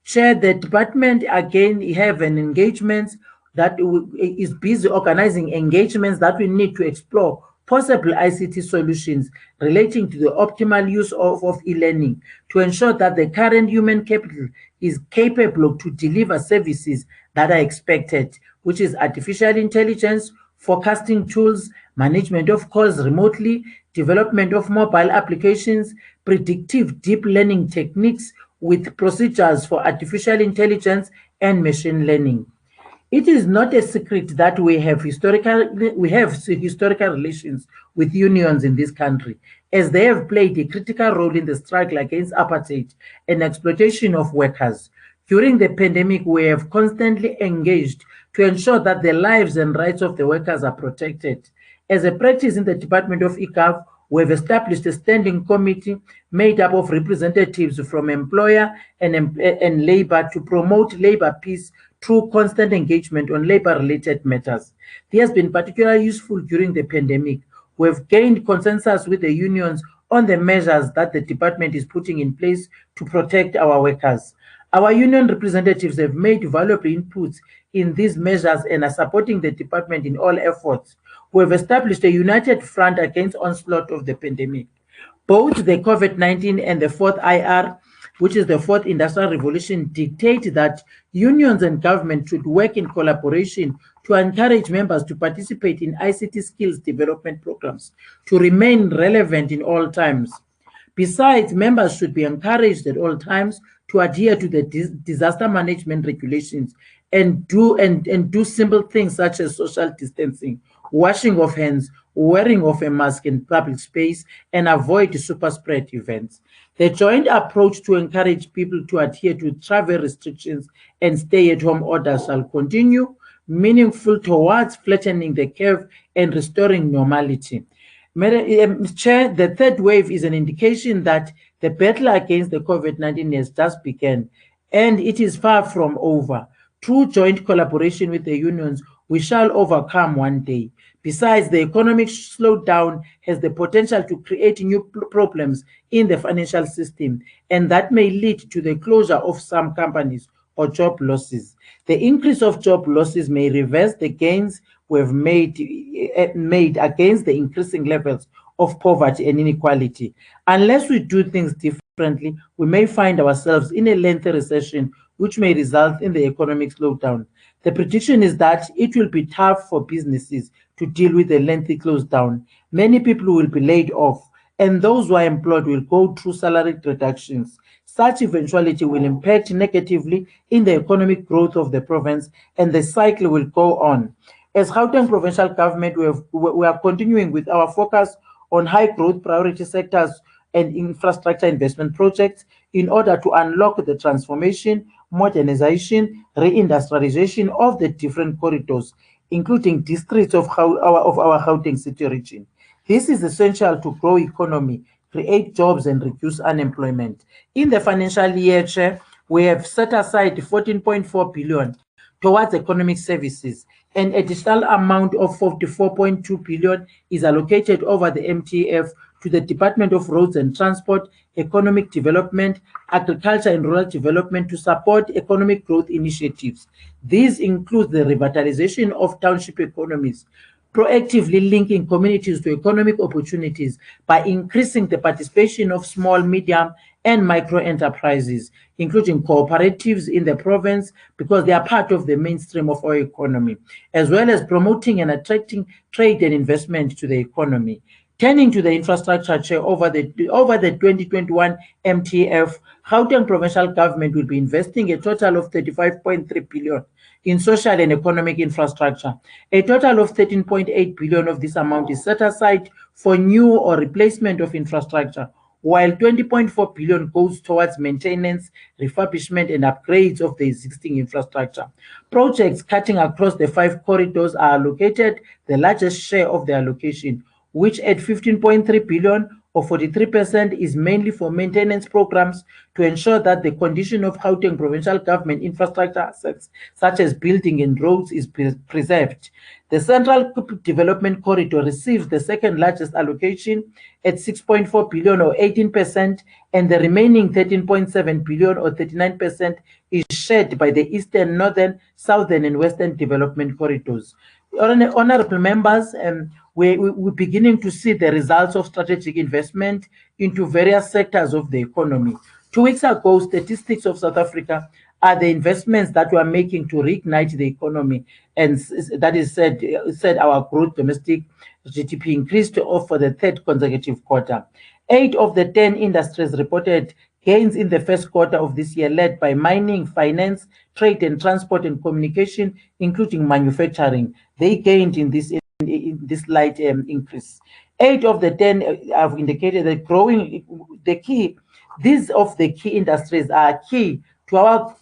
Chair, the department again have an engagement that is busy organizing engagements that we need to explore possible ICT solutions relating to the optimal use of e-learning to ensure that the current human capital is capable to deliver services that are expected, which is artificial intelligence, forecasting tools, management of calls remotely, development of mobile applications, predictive deep learning techniques with procedures for artificial intelligence and machine learning. It is not a secret that we have historical relations with unions in this country, as they have played a critical role in the struggle against apartheid and exploitation of workers. During the pandemic, we have constantly engaged to ensure that the lives and rights of the workers are protected. As a practice in the Department of eGov, we have established a standing committee made up of representatives from employer and labor to promote labor peace through constant engagement on labor-related matters. This has been particularly useful during the pandemic. We have gained consensus with the unions on the measures that the department is putting in place to protect our workers. Our union representatives have made valuable inputs in these measures and are supporting the department in all efforts. We have established a united front against onslaught of the pandemic. Both the COVID-19 and the fourth IR, which is the fourth industrial revolution, dictate that unions and government should work in collaboration to encourage members to participate in ICT skills development programs to remain relevant in all times. Besides, members should be encouraged at all times to adhere to the disaster management regulations and do simple things such as social distancing, washing of hands, wearing of a mask in public space, and avoid super spread events. The joint approach to encourage people to adhere to travel restrictions and stay-at-home orders shall continue, meaningful towards flattening the curve and restoring normality. Chair, the third wave is an indication that the battle against the COVID-19 has just begun, and it is far from over. Through joint collaboration with the unions, we shall overcome one day. Besides, the economic slowdown has the potential to create new problems in the financial system, and that may lead to the closure of some companies or job losses. The increase of job losses may reverse the gains we've made against the increasing levels of poverty and inequality. Unless we do things differently, we may find ourselves in a lengthy recession, which may result in the economic slowdown. The prediction is that it will be tough for businesses to deal with a lengthy close down. Many people will be laid off, and those who are employed will go through salary reductions. Such eventuality will impact negatively in the economic growth of the province, and the cycle will go on. As Gauteng provincial government, we are continuing with our focus on high growth priority sectors and infrastructure investment projects in order to unlock the transformation, modernization, reindustrialization of the different corridors, including districts of our Gauteng city region. This is essential to grow economy, create jobs, and reduce unemployment. In the financial year, Chair, we have set aside 14.4 billion towards economic services. An additional amount of 44.2 billion is allocated over the MTF to the Department of Roads and Transport, Economic Development, Agriculture and Rural Development to support economic growth initiatives. These include the revitalization of township economies, proactively linking communities to economic opportunities by increasing the participation of small, medium, and micro enterprises, including cooperatives in the province, because they are part of the mainstream of our economy, as well as promoting and attracting trade and investment to the economy. Turning to the infrastructure, Chair, over the 2021 MTF, Gauteng provincial government will be investing a total of 35.3 billion in social and economic infrastructure. A total of 13.8 billion of this amount is set aside for new or replacement of infrastructure, while 20.4 billion goes towards maintenance, refurbishment, and upgrades of the existing infrastructure. Projects cutting across the 5 corridors are allocated the largest share of the allocation, which at 15.3 billion or 43% is mainly for maintenance programs to ensure that the condition of Gauteng provincial government infrastructure assets, such as building and roads, is preserved. The Central Development Corridor receives the second largest allocation at 6.4 billion or 18%, and the remaining 13.7 billion or 39% is shared by the Eastern, Northern, Southern, and Western Development Corridors. Honorable members, we're beginning to see the results of strategic investment into various sectors of the economy. 2 weeks ago, statistics of South Africa are the investments that we are making to reignite the economy, and that is said our growth domestic GDP increased for the 3rd consecutive quarter. 8 of the 10 industries reported gains in the 1st quarter of this year, led by mining, finance, trade and transport and communication, including manufacturing. They gained in this slight increase. 8 of the 10 have indicated that these of the key industries are key to our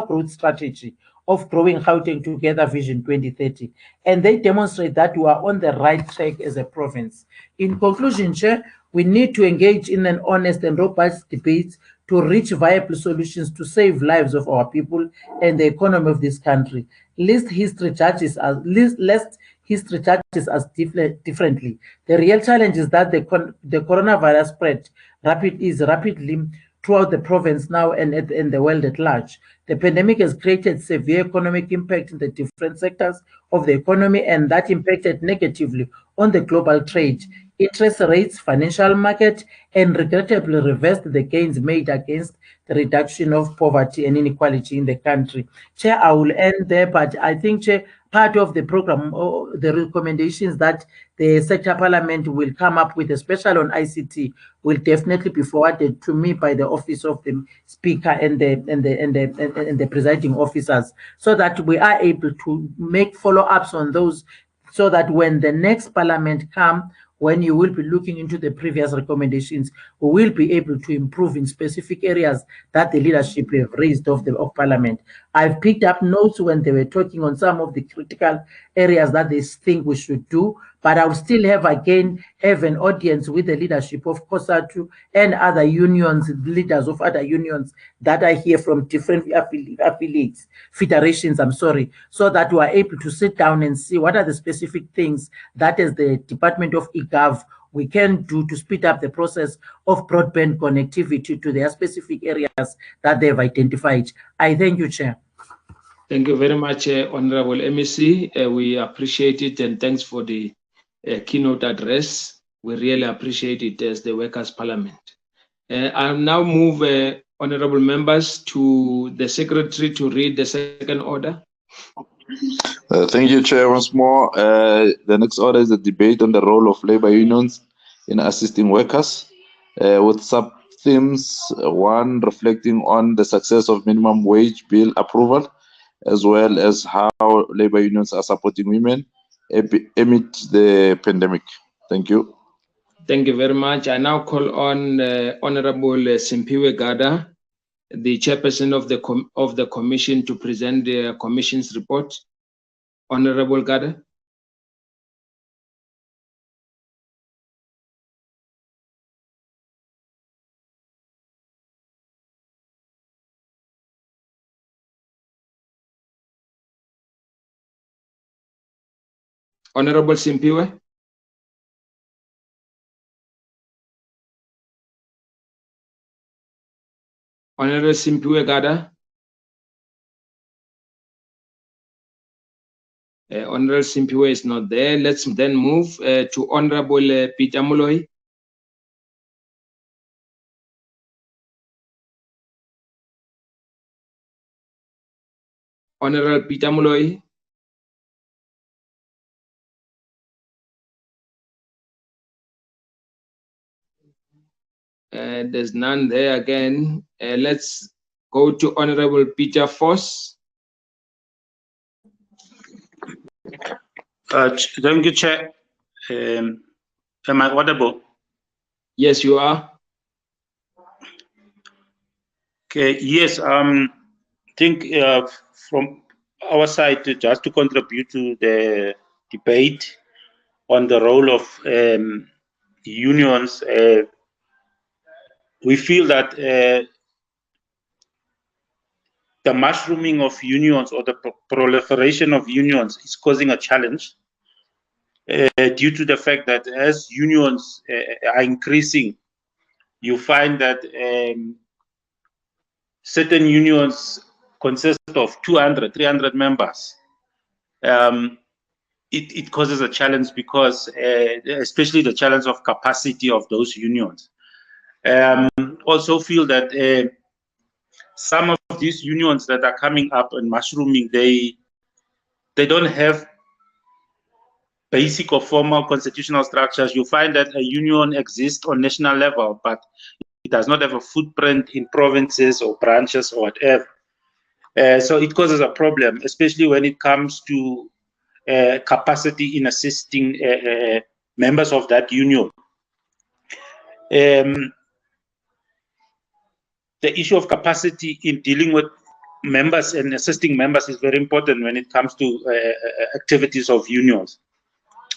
growth strategy of growing Gauteng Together Vision 2030, and they demonstrate that we are on the right track as a province. In conclusion, Chair, we need to engage in an honest and robust debate to reach viable solutions to save lives of our people and the economy of this country. Lest history judges us differently. The real challenge is that the coronavirus spread rapidly throughout the province now and the world at large. The pandemic has created severe economic impact in the different sectors of the economy, and that impacted negatively on the global trade, interest rates, financial market, and regrettably reversed the gains made against the reduction of poverty and inequality in the country. Chair, I will end there, but I think, Chair, part of the program or the recommendations that the sector parliament will come up with, especially on ICT, will definitely be forwarded to me by the office of the speaker and the presiding officers, so that we are able to make follow-ups on those, so that when the next parliament comes, when you will be looking into the previous recommendations, we will be able to improve in specific areas that the leadership have raised of parliament. I've picked up notes when they were talking on some of the critical areas that they think we should do, but I'll still have an audience with the leadership of COSATU and other unions, leaders of other unions that are here from different affiliates, federations, so that we are able to sit down and see what are the specific things that as the Department of eGov we can do to speed up the process of broadband connectivity to their specific areas that they've identified. I thank you, Chair. Thank you very much, Honorable MEC. We appreciate it, and thanks for the keynote address. We really appreciate it as the Workers' Parliament. I'll now move honorable members to the Secretary to read the second order. Thank you, Chair, once more. The next order is the debate on the role of labor unions in assisting workers, with sub-themes: one, reflecting on the success of minimum wage bill approval, as well as how labor unions are supporting women amid the pandemic. Thank you. Thank you very much. I now call on Honorable Simpiwe Gada, the chairperson of the commission, to present the commission's report. Honorable Gada. Honorable Simpiwe. Honorable Simpiwe Gada. Honorable Simpiwe is not there. Let's then move to Honorable Peter Moloi. Honorable Peter Moloi. There's none there again. Let's go to Honorable Peter Foss. Thank you, Chair. Am I audible? Yes, you are. Okay. Yes. I think from our side, just to contribute to the debate on the role of unions, we feel that the mushrooming of unions or the proliferation of unions is causing a challenge due to the fact that as unions are increasing, you find that certain unions consist of 200, 300 members. It causes a challenge because, especially the challenge of capacity of those unions. Also feel that some of these unions that are coming up and mushrooming, they don't have basic or formal constitutional structures. You find that a union exists on national level, but it does not have a footprint in provinces or branches or whatever. So it causes a problem, especially when it comes to capacity in assisting members of that union. The issue of capacity in dealing with members and assisting members is very important when it comes to activities of unions.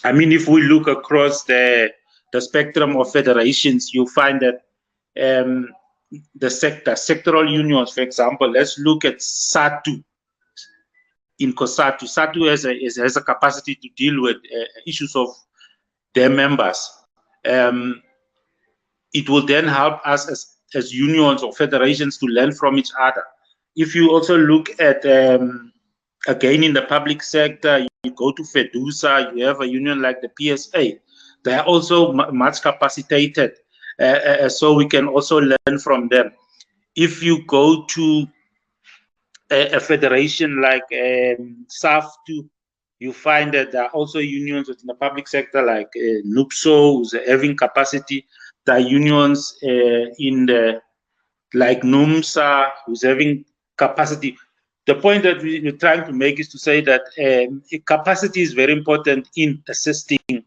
I mean, if we look across the spectrum of federations, you find that the sectoral unions, for example, let's look at SATU. In COSATU, SATU has a capacity to deal with issues of their members. It will then help us as unions or federations to learn from each other. If you also look at, again, in the public sector, you go to FEDUSA, you have a union like the PSA. They are also much capacitated, so we can also learn from them. If you go to a federation like SAFTU, you find that there are also unions within the public sector like NUPSO, who's having capacity. There are unions in the like NUMSA, who's having capacity. The point that we're trying to make is to say that capacity is very important in assisting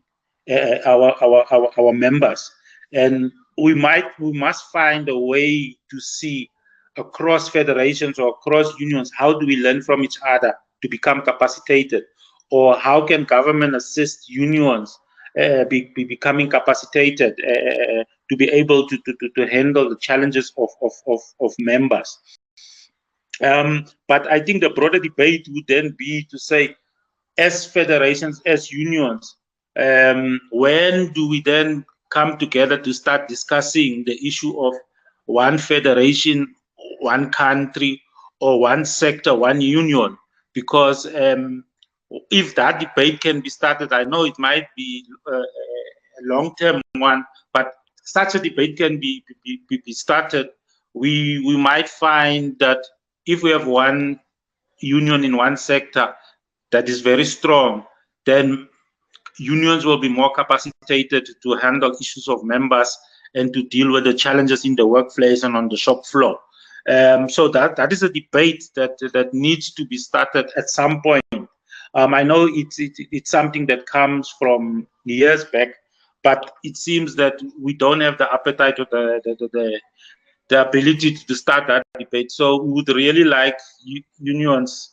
our members, and we must find a way to see across federations or across unions, how do we learn from each other to become capacitated? Or how can government assist unions be becoming capacitated to be able to handle the challenges of members? But I think the broader debate would then be to say, as federations, as unions, when do we then come together to start discussing the issue of one federation, one country, or one sector, one union? Because if that debate can be started, I know it might be a long-term one, but such a debate can be started. We might find that if we have one union in one sector that is very strong, then unions will be more capacitated to handle issues of members and to deal with the challenges in the workplace and on the shop floor. So that is a debate that needs to be started at some point. I know it's something that comes from years back, but it seems that we don't have the appetite or the ability to start that debate. So we would really like unions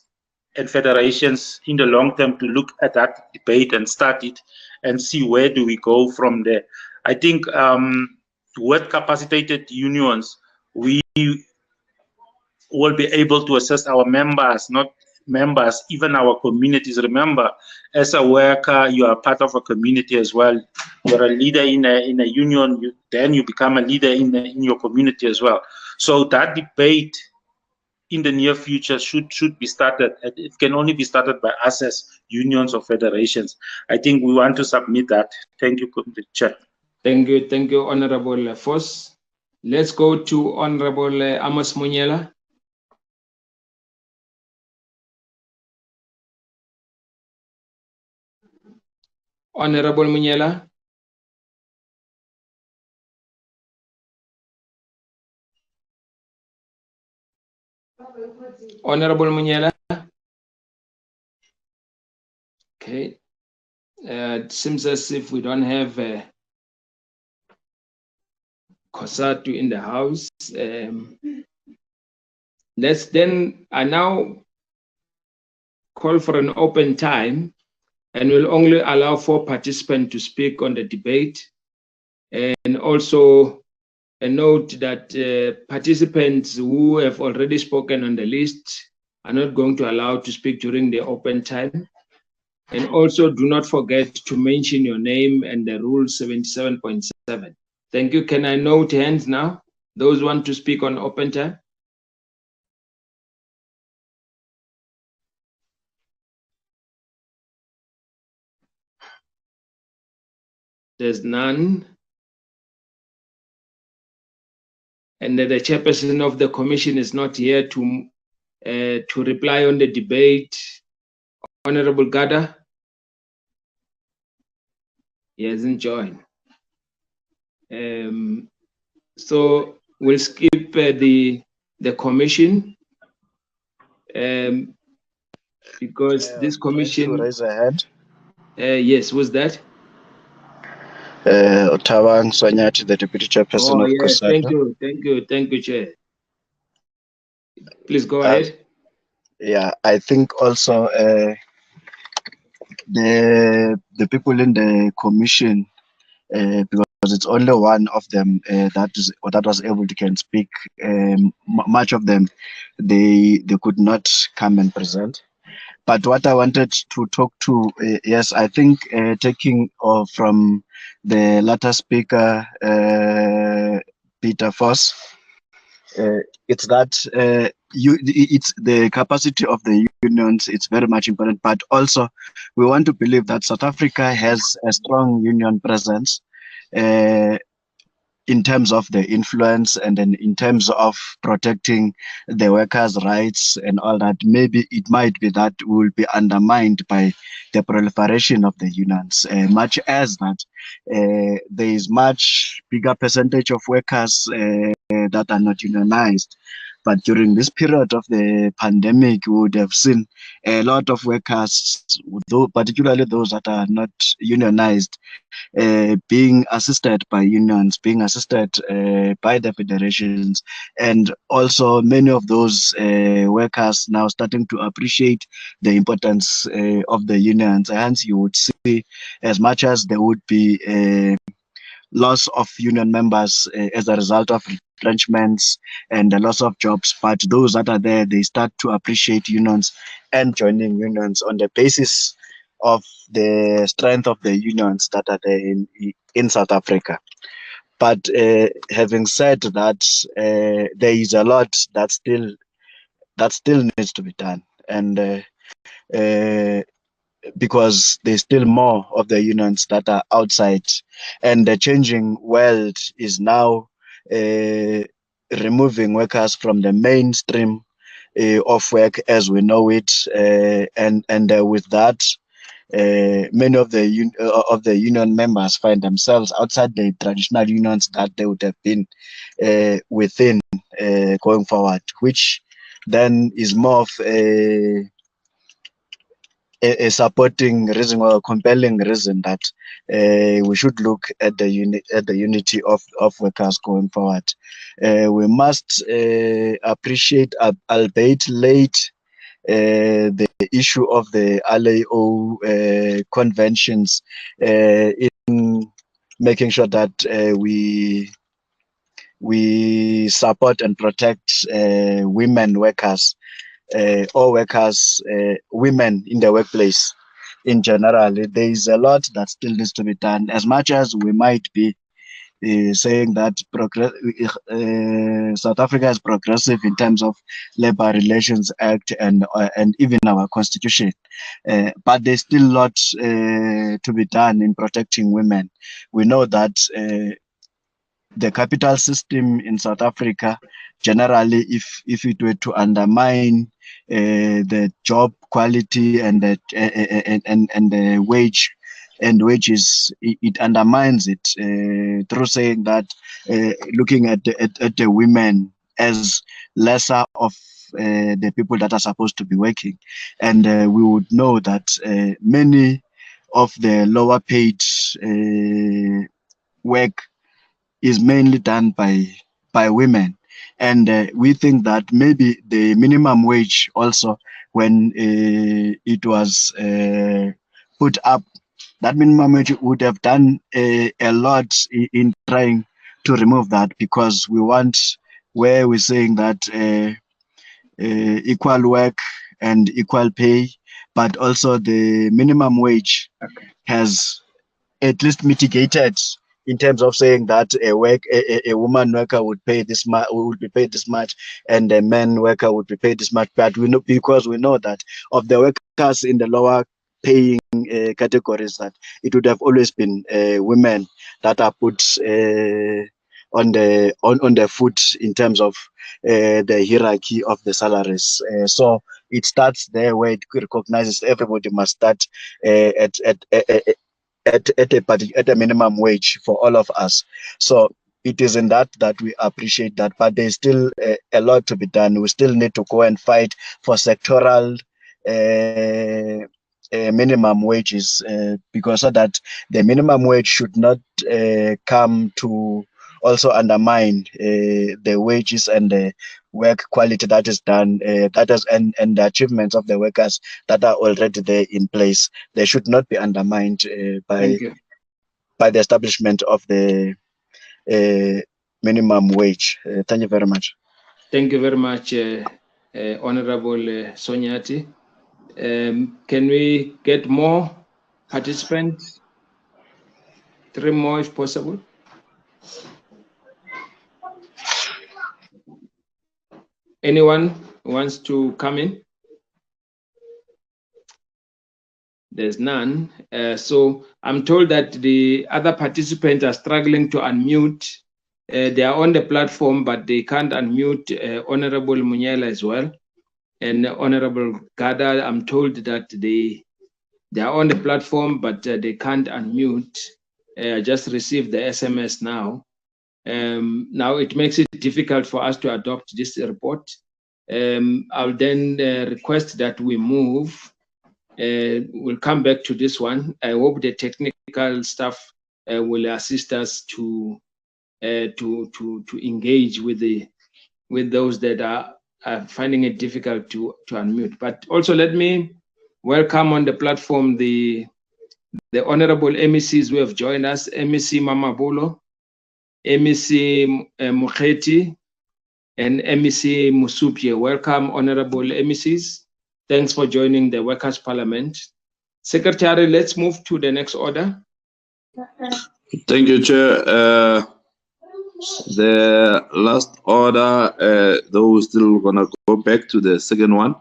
and federations in the long term to look at that debate and start it and see where do we go from there. I think with capacitated unions, we will be able to assist our members, not members, even our communities. Remember, as a worker, you are part of a community as well. You're a leader in a union, then you become a leader in your community as well. So that debate in the near future should be started. It can only be started by us as unions or federations. I think we want to submit that. Thank you, Chair. Thank you, Honorable Foss. Let's go to Honorable Amos Munyela. Honorable Munyela. Honorable Munyela. Okay. It seems as if we don't have Kosatu in the house. Let's then, I now call for an open time and will only allow 4 participants to speak on the debate. And also a note that participants who have already spoken on the list are not going to allow to speak during the open time. And also do not forget to mention your name and the rule 77.7. Thank you. Can I note hands now? Those want to speak on open time? There's none. And the chairperson of the commission is not here to reply on the debate. Honorable Gada, he hasn't joined. So we'll skip the commission because this commission. Raise a hand. Yes, was that? Otawang Swanyati, the deputy chairperson of yes, COSATU. Thank you, Chair. Please go ahead. Yeah, I think also the people in the commission, because it's only one of them that was able to can speak. Much of them they could not come and present. But what I wanted to talk to, yes, I think taking from the latter speaker, Peter Foss, it's that it's the capacity of the unions. It's very much important, but also we want to believe that South Africa has a strong union presence in terms of the influence and then in terms of protecting the workers' rights and all that. Maybe it might be that will be undermined by the proliferation of the unions, much as that there is much bigger percentage of workers that are not unionized. But during this period of the pandemic, we would have seen a lot of workers, particularly those that are not unionized, being assisted by unions, being assisted by the federations, and also many of those workers now starting to appreciate the importance of the unions. Hence, you would see, as much as there would be loss of union members as a result of retrenchments and the loss of jobs, but those that are there, they start to appreciate unions and joining unions on the basis of the strength of the unions that are there in South Africa. But having said that, there is a lot that still needs to be done, and because there's still more of the unions that are outside, and the changing world is now removing workers from the mainstream of work as we know it, and with that, many of the union members find themselves outside the traditional unions that they would have been within going forward, which then is more of a supporting reason or a compelling reason that we should look at the unity of workers going forward. We must appreciate, albeit late, the issue of the LAO conventions in making sure that we support and protect women workers, or workers, women in the workplace in general. There is a lot that still needs to be done. As much as we might be saying that South Africa is progressive in terms of Labor Relations Act and even our constitution, but there's still a lot to be done in protecting women. We know that the capital system in South Africa, generally, if it were to undermine the job quality and the wages, it undermines it through saying that looking at the women as lesser of the people that are supposed to be working, and we would know that many of the lower paid work is mainly done by women, and we think that maybe the minimum wage also, when it was put up, that minimum wage would have done a lot in trying to remove that, because we want, where we're saying that equal work and equal pay, but also the minimum wage has at least mitigated in terms of saying that a woman worker would pay this much, would be paid this much, and a man worker would be paid this much. But we know, because we know that of the workers in the lower paying categories, that it would have always been women that are put on the foot in terms of the hierarchy of the salaries. So it starts there, where it recognizes everybody must start at a minimum wage for all of us. So it is in that we appreciate that, but there's still a lot to be done. We still need to go and fight for sectoral minimum wages, because so that the minimum wage should not come to also undermine the wages and the work quality that is done, and the achievements of the workers that are already there in place. They should not be undermined by the establishment of the minimum wage. Thank you very much. Thank you very much, Honorable Sonyati. Can we get more participants? 3 more if possible. Anyone wants to come in? There's none. So I'm told that the other participants are struggling to unmute. They are on the platform, but they can't unmute Honorable Munyela as well. And Honorable Gada, I'm told that they are on the platform, but they can't unmute. I just received the SMS now. Now it makes it difficult for us to adopt this report. I'll then request that we move. We'll come back to this one. I hope the technical staff will assist us to engage with those that are finding it difficult to unmute. But also let me welcome on the platform the honorable MECs who have joined us, MEC Mamabolo, MEC Muketi, and MEC Musupye. Welcome, honorable MECs. Thanks for joining the Workers' Parliament. Secretary, let's move to the next order. Thank you, Chair. The last order, though we're still gonna go back to the second one.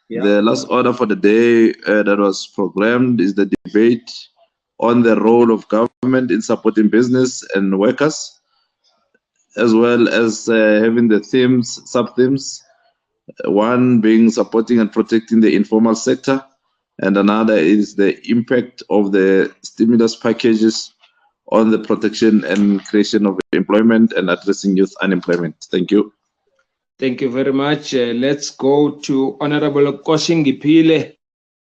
Yeah. The last order for the day that was programmed is the debate on the role of government in supporting business and workers, as well as having the themes, sub-themes, one being supporting and protecting the informal sector, and another is the impact of the stimulus packages on the protection and creation of employment and addressing youth unemployment. Thank you. Thank you very much. Let's go to Honorable Koshingipile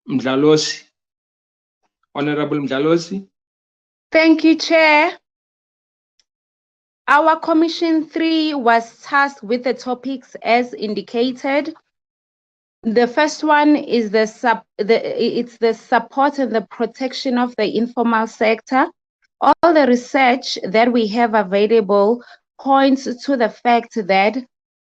Mdlalosi. Honorable Mdlalosi. Thank you, Chair. Our Commission 3 was tasked with the topics as indicated. The first one is the support and the protection of the informal sector. All the research that we have available points to the fact that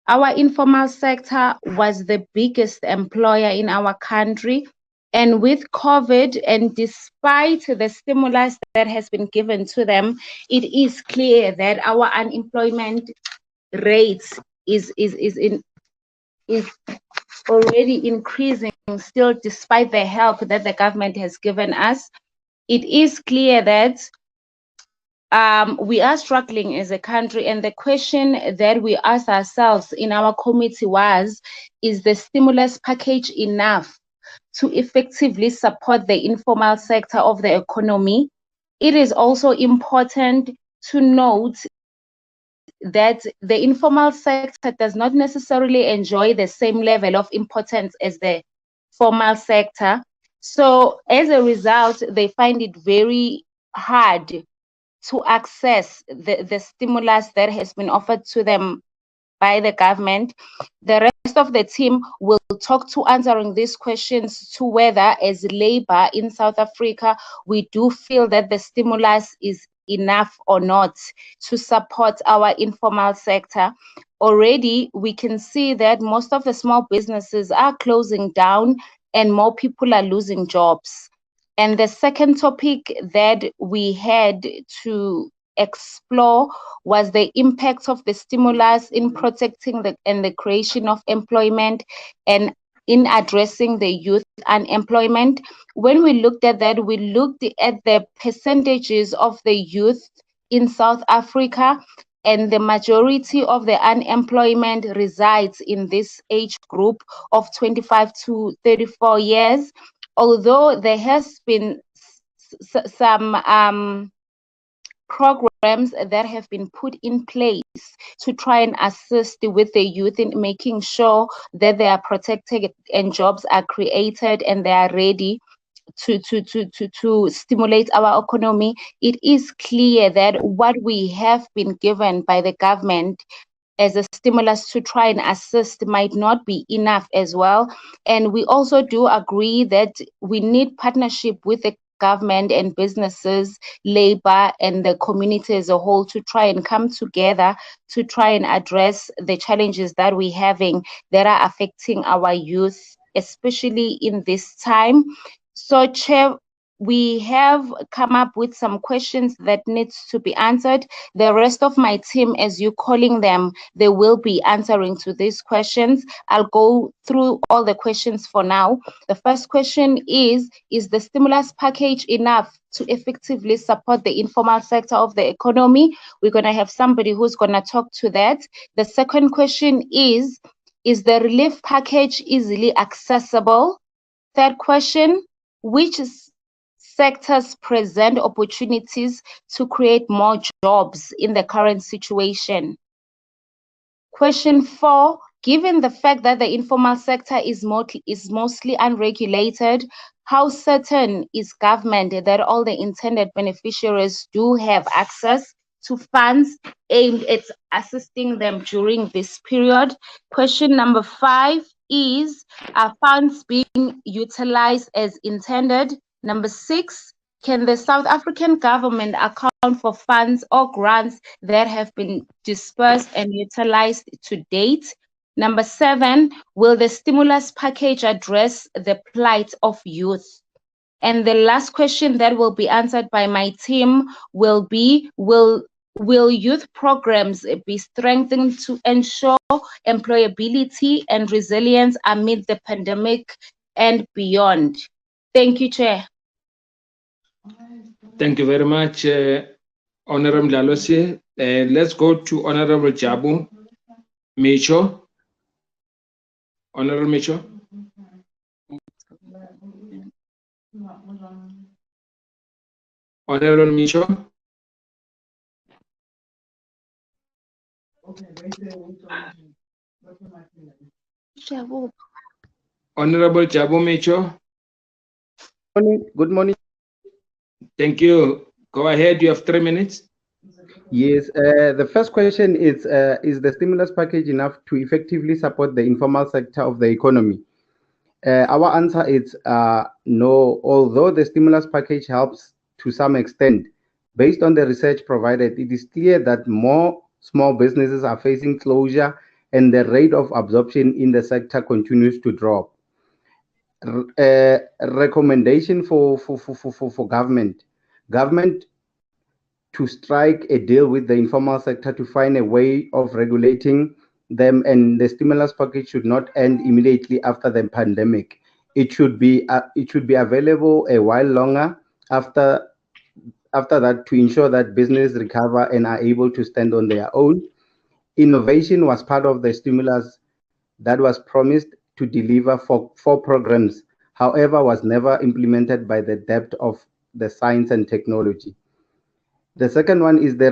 our informal sector was the biggest employer in our country. And with COVID, and despite the stimulus that has been given to them, it is clear that our unemployment rate is already increasing still, despite the help that the government has given us. It is clear that we are struggling as a country, and the question that we asked ourselves in our committee was, is the stimulus package enough to effectively support the informal sector of the economy? It is also important to note that the informal sector does not necessarily enjoy the same level of importance as the formal sector. So as a result, they find it very hard to access the stimulus that has been offered to them by the government. The rest of the team will talk to answering these questions to whether, as labor in South Africa, we do feel that the stimulus is enough or not to support our informal sector. Already, we can see that most of the small businesses are closing down and more people are losing jobs. And the second topic that we had to explore was the impact of the stimulus in protecting and the creation of employment and in addressing the youth unemployment. When we looked at that, we looked at the percentages of the youth in South Africa, and the majority of the unemployment resides in this age group of 25 to 34 years. Although there has been some programs that have been put in place to try and assist with the youth in making sure that they are protected and jobs are created and they are ready to stimulate our economy, it is clear that what we have been given by the government as a stimulus to try and assist might not be enough as well. And we also do agree that we need partnership with the government and businesses, labor, and the community as a whole to try and come together to try and address the challenges that we're having that are affecting our youth, especially in this time. So, Chair, we have come up with some questions that needs to be answered. The rest of my team, as you're calling them, they will be answering to these questions. I'll go through all the questions for now. The first question is the stimulus package enough to effectively support the informal sector of the economy? We're going to have somebody who's going to talk to that. The second question is the relief package easily accessible? Third question, which sectors present opportunities to create more jobs in the current situation? Question 4, given the fact that the informal sector is mostly unregulated, how certain is government that all the intended beneficiaries do have access to funds aimed at assisting them during this period? Question number 5 is, are funds being utilized as intended? Number 6, can the South African government account for funds or grants that have been dispersed and utilized to date? Number 7, will the stimulus package address the plight of youth? And the last question that will be answered by my team will be, will youth programs be strengthened to ensure employability and resilience amid the pandemic and beyond? Thank you, Chair. Thank you very much, Honorable Lalosi. Let's go to Honorable Jabu Micho. Honorable Micho. Honorable Micho. Honorable Jabu Micho. Good morning. Thank you. Go ahead. You have 3 minutes. Yes. The first question is the stimulus package enough to effectively support the informal sector of the economy? Our answer is no. Although the stimulus package helps to some extent, based on the research provided, it is clear that more small businesses are facing closure and the rate of absorption in the sector continues to drop. Recommendation for government to strike a deal with the informal sector to find a way of regulating them, and the stimulus package should not end immediately after the pandemic. It should be available a while longer after that to ensure that business recover and are able to stand on their own. Innovation was part of the stimulus that was promised to deliver for 4 programs, however, was never implemented by the depth of the science and technology. The second one is the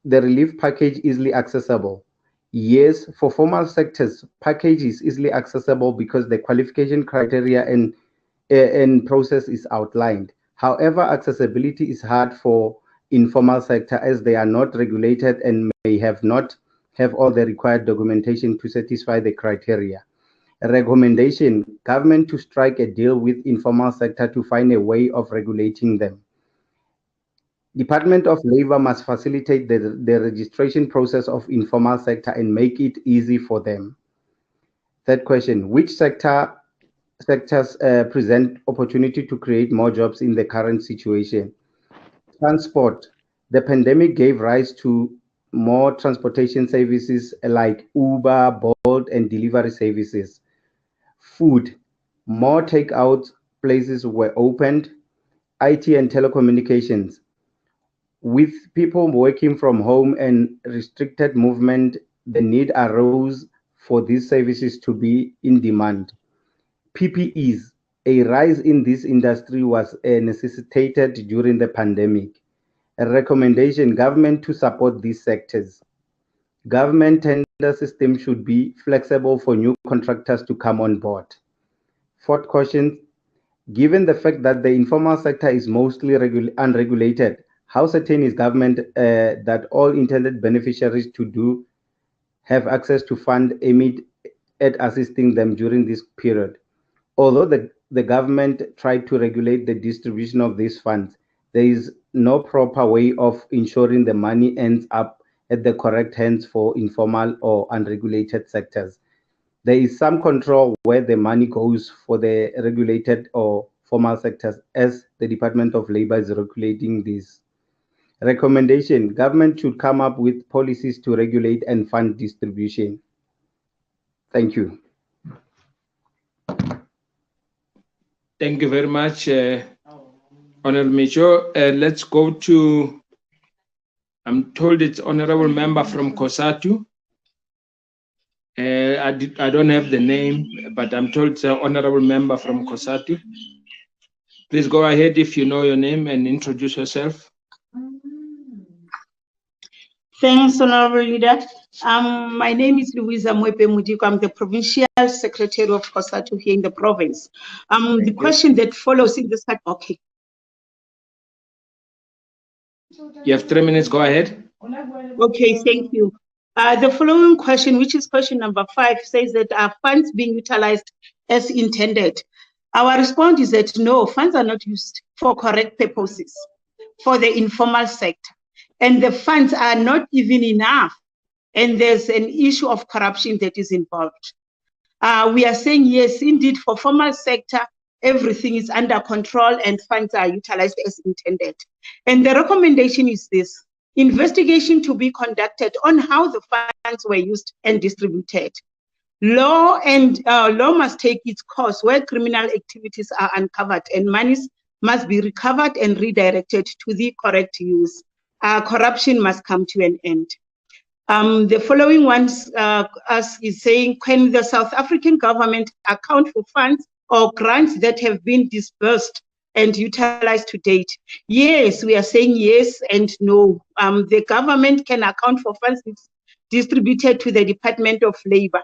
relief package easily accessible. Yes, for formal sectors, package is easily accessible because the qualification criteria and process is outlined. However, accessibility is hard for informal sector as they are not regulated and may not have all the required documentation to satisfy the criteria. A recommendation, government to strike a deal with informal sector to find a way of regulating them. Department of Labor must facilitate the registration process of informal sector and make it easy for them. Third question, which sectors present opportunity to create more jobs in the current situation? Transport. The pandemic gave rise to more transportation services like Uber, Bolt, and delivery services. Food. More takeout places were opened. IT and telecommunications. With people working from home and restricted movement, the need arose for these services to be in demand. PPEs, a rise in this industry was necessitated during the pandemic. A recommendation, government to support these sectors. Government tender system should be flexible for new contractors to come on board. Fourth question, given the fact that the informal sector is mostly unregulated, how certain is government that all intended beneficiaries do have access to fund aimed at assisting them during this period? Although the government tried to regulate the distribution of these funds, there is no proper way of ensuring the money ends up at the correct hands for informal or unregulated sectors. There is some control where the money goes for the regulated or formal sectors, as the Department of Labor is regulating these. Recommendation, government should come up with policies to regulate and fund distribution. Thank you. Thank you very much, Honorable Micho. Let's go to, I'm told it's Honorable Member from Kosatu. I don't have the name, but I'm told it's an Honorable Member from Kosatu. Please go ahead if you know your name and introduce yourself. Thanks, Honorable Leader. My name is Louisa Mwepe Mudiko. I'm the Provincial Secretary of COSATU here in the province. The question that follows in this, okay. You have 3 minutes, go ahead. Okay, thank you. The following question, which is question number 5, says that are funds being utilized as intended? Our response is that no, funds are not used for correct purposes for the informal sector. And the funds are not even enough. And there's an issue of corruption that is involved. We are saying, yes, indeed, for formal sector, everything is under control and funds are utilized as intended. And the recommendation is this: investigation to be conducted on how the funds were used and distributed. Law must take its course where criminal activities are uncovered, and monies must be recovered and redirected to the correct use. Corruption must come to an end. The following ones is saying, can the South African government account for funds or grants that have been disbursed and utilized to date? Yes, we are saying yes and no. The government can account for funds distributed to the Department of Labor.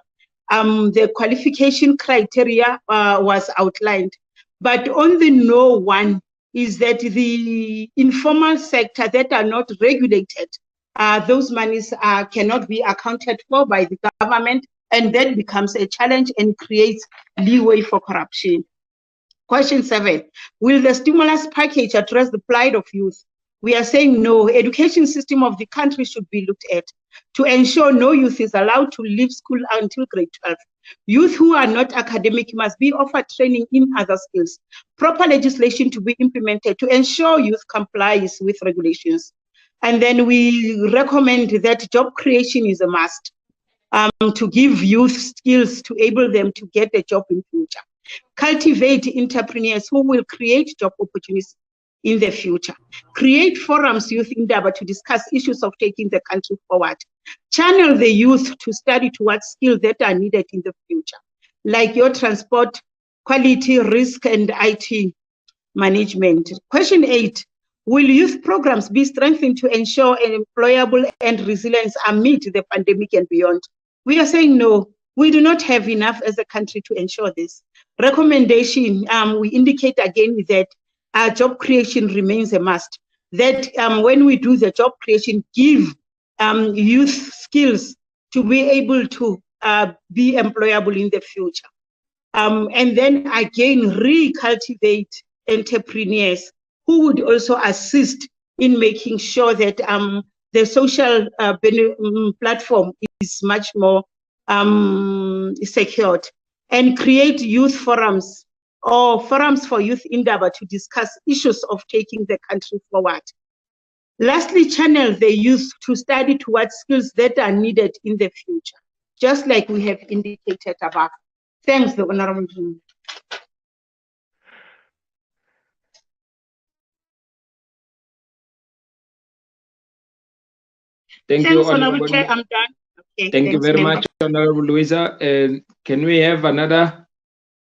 The qualification criteria was outlined, but on the no one is that the informal sector that are not regulated, those monies cannot be accounted for by the government, and that becomes a challenge and creates leeway for corruption. Question 7, will the stimulus package address the plight of youth? We are saying no. Education system of the country should be looked at to ensure no youth is allowed to leave school until grade 12. Youth who are not academic must be offered training in other skills. Proper legislation to be implemented to ensure youth complies with regulations. And then we recommend that job creation is a must, to give youth skills to enable them to get a job in future. Cultivate entrepreneurs who will create job opportunities in the future. Create forums, youth endeavor, to discuss issues of taking the country forward. Channel the youth to study towards skills that are needed in the future, like your transport, quality, risk, and IT management. Question 8, will youth programs be strengthened to ensure employable and resilience amid the pandemic and beyond? We are saying no. We do not have enough as a country to ensure this. Recommendation, we indicate again that job creation remains a must. That when we do the job creation, give youth skills to be able to be employable in the future. And then again, recultivate entrepreneurs who would also assist in making sure that the social platform is much more secured, and create youth forums or forums for youth endeavor to discuss issues of taking the country forward. Lastly, channel the youth to study towards skills that are needed in the future, just like we have indicated above. Thanks, the Honorable Member. Thank you, Honorable Chair, I'm done. Okay, thank you very Member. much, Honorable Louisa. Can we have another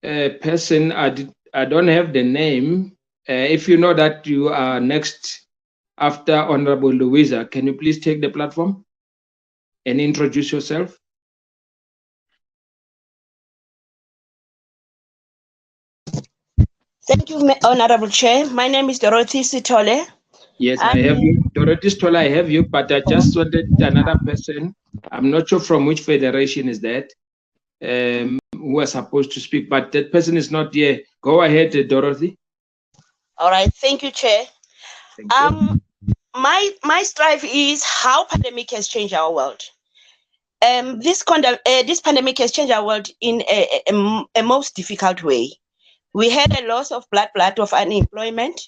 person? I don't have the name. If you know that you are next after Honorable Louisa, can you please take the platform and introduce yourself? Thank you, Honorable Chair. My name is Dorothy Sitole. Yes, I have you. Dorothy Stola, I have you, but I just wanted another person. I'm not sure from which federation is that, who was supposed to speak, but that person is not here. Go ahead, Dorothy. All right, thank you, Chair. Thank you. My strive is how pandemic has changed our world. This pandemic has changed our world in a most difficult way. We had a loss of blood of unemployment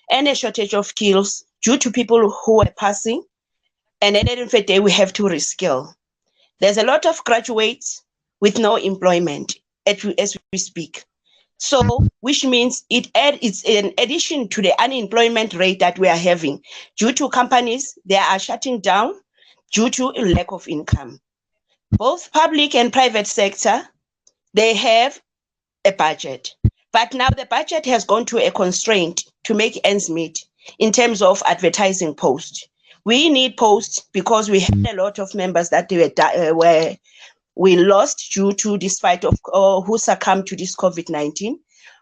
and a shortage of skills due to people who were passing. And at the end of the day, we have to reskill. There's a lot of graduates with no employment as we speak. So, which means it's in addition to the unemployment rate that we are having due to companies, they are shutting down due to a lack of income. Both public and private sector, they have a budget, But now the budget has gone to a constraint to make ends meet in terms of advertising posts. We need posts because we had a lot of members that we lost due to this fight of who succumbed to this COVID-19,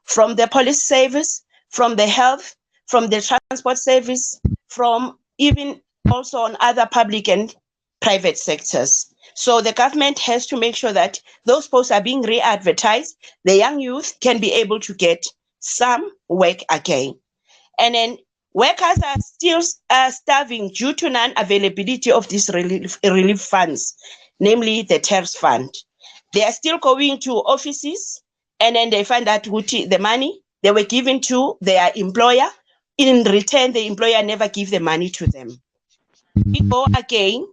from the police service, from the health, from the transport service, from even also on other public and private sectors. So the government has to make sure that those posts are being re-advertised. The young youth can be able to get some work again. And then workers are still starving due to non-availability of these relief funds, namely the TERS fund. They are still going to offices, and then they find that the money they were given to their employer, in return, the employer never give the money to them. We go again.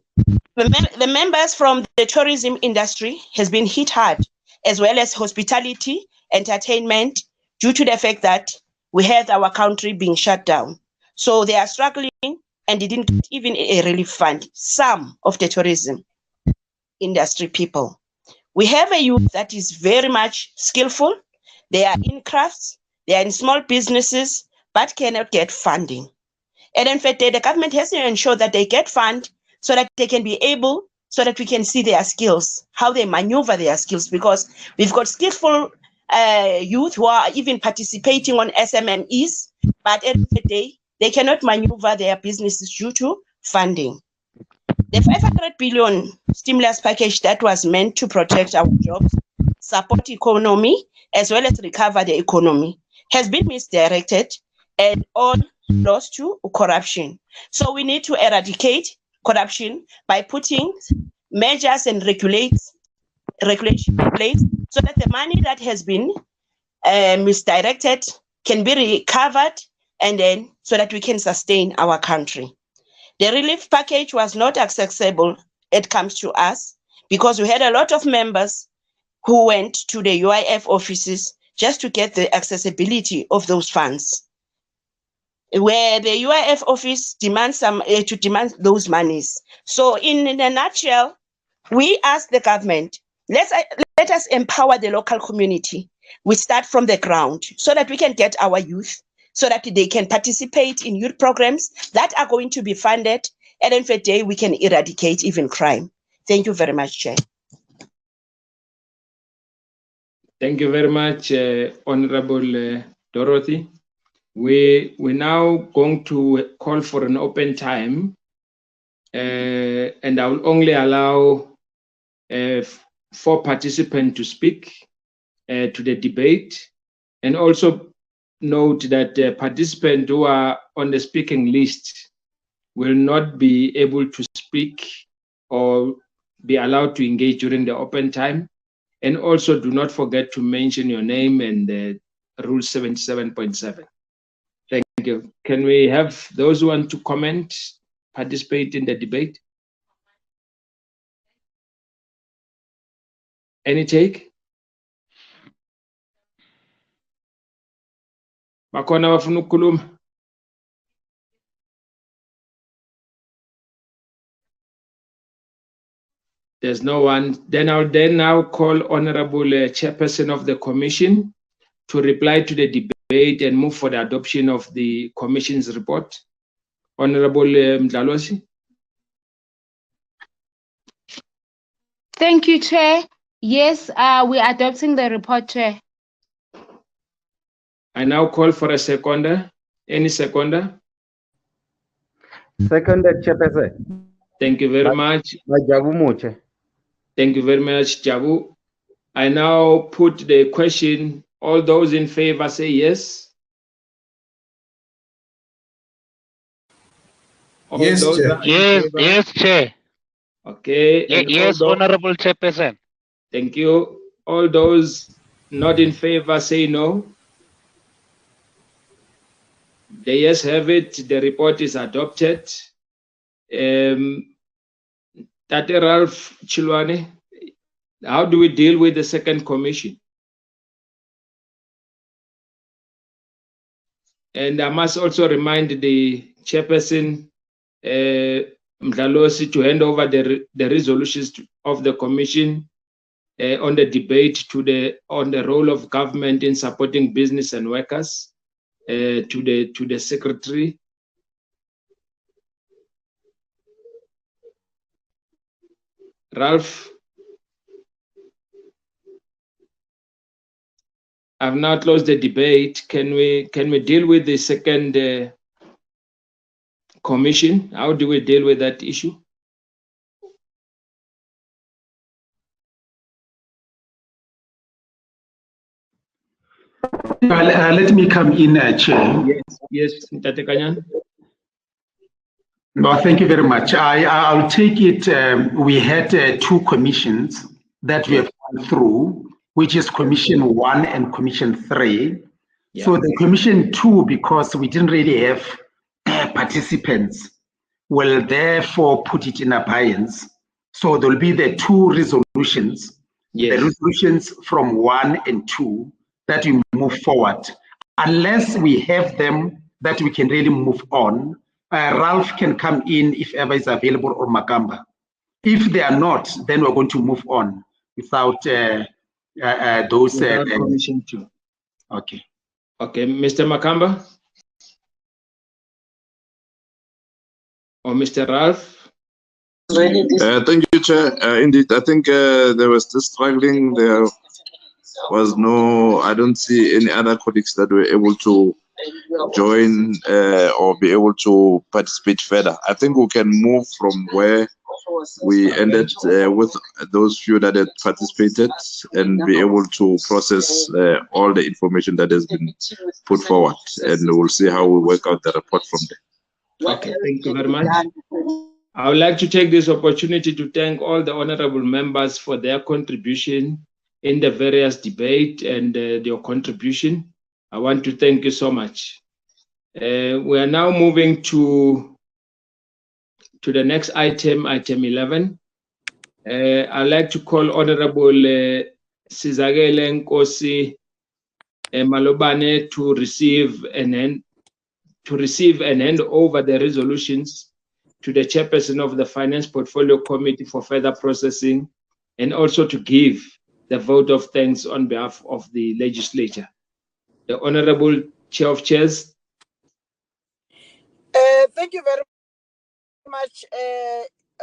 The members from the tourism industry has been hit hard, as well as hospitality, entertainment, due to the fact that we have our country being shut down. So they are struggling and they didn't get even a relief fund, some of the tourism industry people. We have a youth that is very much skillful. They are in crafts, they are in small businesses, but cannot get funding. And in fact, the government has to ensure that they get fund so that they can be able, so that we can see their skills, how they maneuver their skills, because we've got skillful youth who are even participating on SMMEs, but at the end of the day, they cannot maneuver their businesses due to funding. The 500 billion stimulus package that was meant to protect our jobs, support economy, as well as recover the economy, has been misdirected and all lost to corruption. So we need to eradicate corruption by putting measures and regulation in place so that the money that has been misdirected can be recovered, and then so that we can sustain our country. The relief package was not accessible, it comes to us, because we had a lot of members who went to the UIF offices just to get the accessibility of those funds, where the UIF office demands to demand those monies. So in a nutshell, we ask the government, let us empower the local community. We start from the ground so that we can get our youth, so that they can participate in youth programs that are going to be funded, and in the day we can eradicate even crime. Thank you very much, Chair. Thank you very much, Honorable Dorothy. We're now going to call for an open time, and I will only allow 4 participants to speak to the debate, and also note that the participants who are on the speaking list will not be able to speak or be allowed to engage during the open time. And also do not forget to mention your name and Rule 77.7. Thank you. Can we have those who want to comment, participate in the debate? Any take? Bakona bafuna ukukhuluma? There's no one. Then I'll now call Honorable Chairperson of the Commission to reply to the debate and move for the adoption of the Commission's report. Honorable Mdlalosi. Thank you, Chair. Yes, we're adopting the report, Chair. I now call for a seconder. Any seconder? Seconded, Chairperson. Thank you very much. Jabu Moche. Thank you very much, Jabu. I now put the question. All those in favor say yes. All Yes, those Chair. are in Yes, favor? yes, Chair. Okay. And Yes, all those, Honorable Chairperson. thank you. All those not in favor say no. The yes have it. The report is adopted. Tate Ralph Chilwane, how do we deal with the second commission? And I must also remind the chairperson, Mdlalosi, to hand over the resolutions of the commission on the debate on the role of government in supporting business and workers, to the secretary. Ralph, I've now closed the debate. Can we deal with the second commission? How do we deal with that issue? Let me come in, Chair. Yes, Ntate Kanyan. No, thank you very much. I'll take it. We had two commissions that we have gone through, which is Commission 1 and Commission 3. Yeah. So the Commission 2, because we didn't really have participants, will therefore put it in abeyance. So there will be the two resolutions, Yes. the resolutions from 1 and 2 that we move forward. Unless we have them that we can really move on, Ralph can come in if ever is available, or Makamba. If they are not, then we're going to move on without those. Without Commission 2. Okay. Okay, Mr. Makamba? Or Mr. Ralph? Thank you, Chair. Indeed, I think there was still struggling. There was no, I don't see any other colleagues that were able to join or be able to participate further. I think we can move from where we ended with those few that had participated and be able to process all the information that has been put forward, and we'll see how we work out the report from there. Okay, thank you very much. I would like to take this opportunity to thank all the honorable members for their contribution in the various debate and their contribution. I want to thank you so much. We are now moving to the next item, item 11. I'd like to call Honorable Sizakele Nkosi Malobane to receive and hand over the resolutions to the chairperson of the Finance Portfolio Committee for further processing, and also to give the vote of thanks on behalf of the legislature. The Honorable Chair of Chairs. Thank you very much,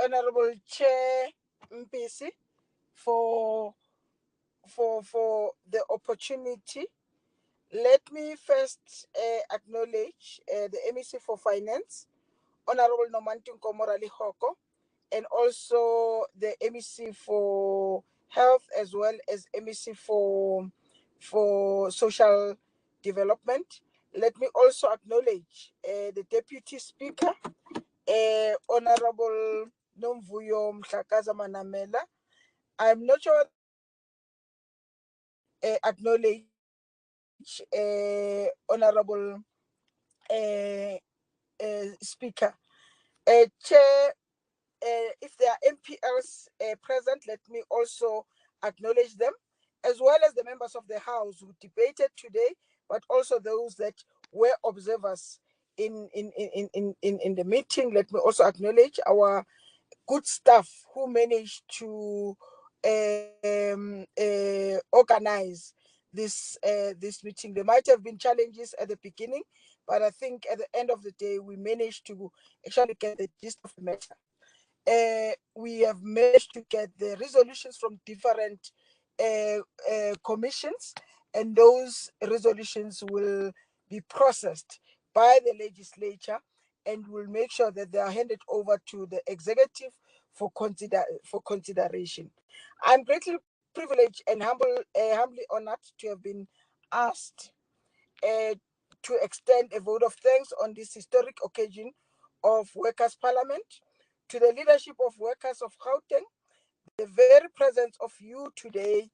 Honorable Chair Mpisi, for the opportunity. Let me first acknowledge the MEC for Finance, Honorable Nomantunko Morali Hoko, and also the MEC for Health, as well as MEC for Social Development. Let me also acknowledge the Deputy Speaker, Honorable Nomvuyo Mhlakaza Manamela. I'm not sure acknowledge Honorable Speaker. Chair, if there are MPLs present, let me also acknowledge them, as well as the members of the House who debated today, but also those that were observers in the meeting. Let me also acknowledge our good staff who managed to organize this meeting. There might have been challenges at the beginning, but I think at the end of the day, we managed to actually get the gist of the matter. We have managed to get the resolutions from different commissions, and those resolutions will be processed by the legislature, and will make sure that they are handed over to the executive for consideration. I'm greatly privileged and humbly honored to have been asked to extend a vote of thanks on this historic occasion of Workers' Parliament to the leadership of workers of Gauteng. The very presence of you today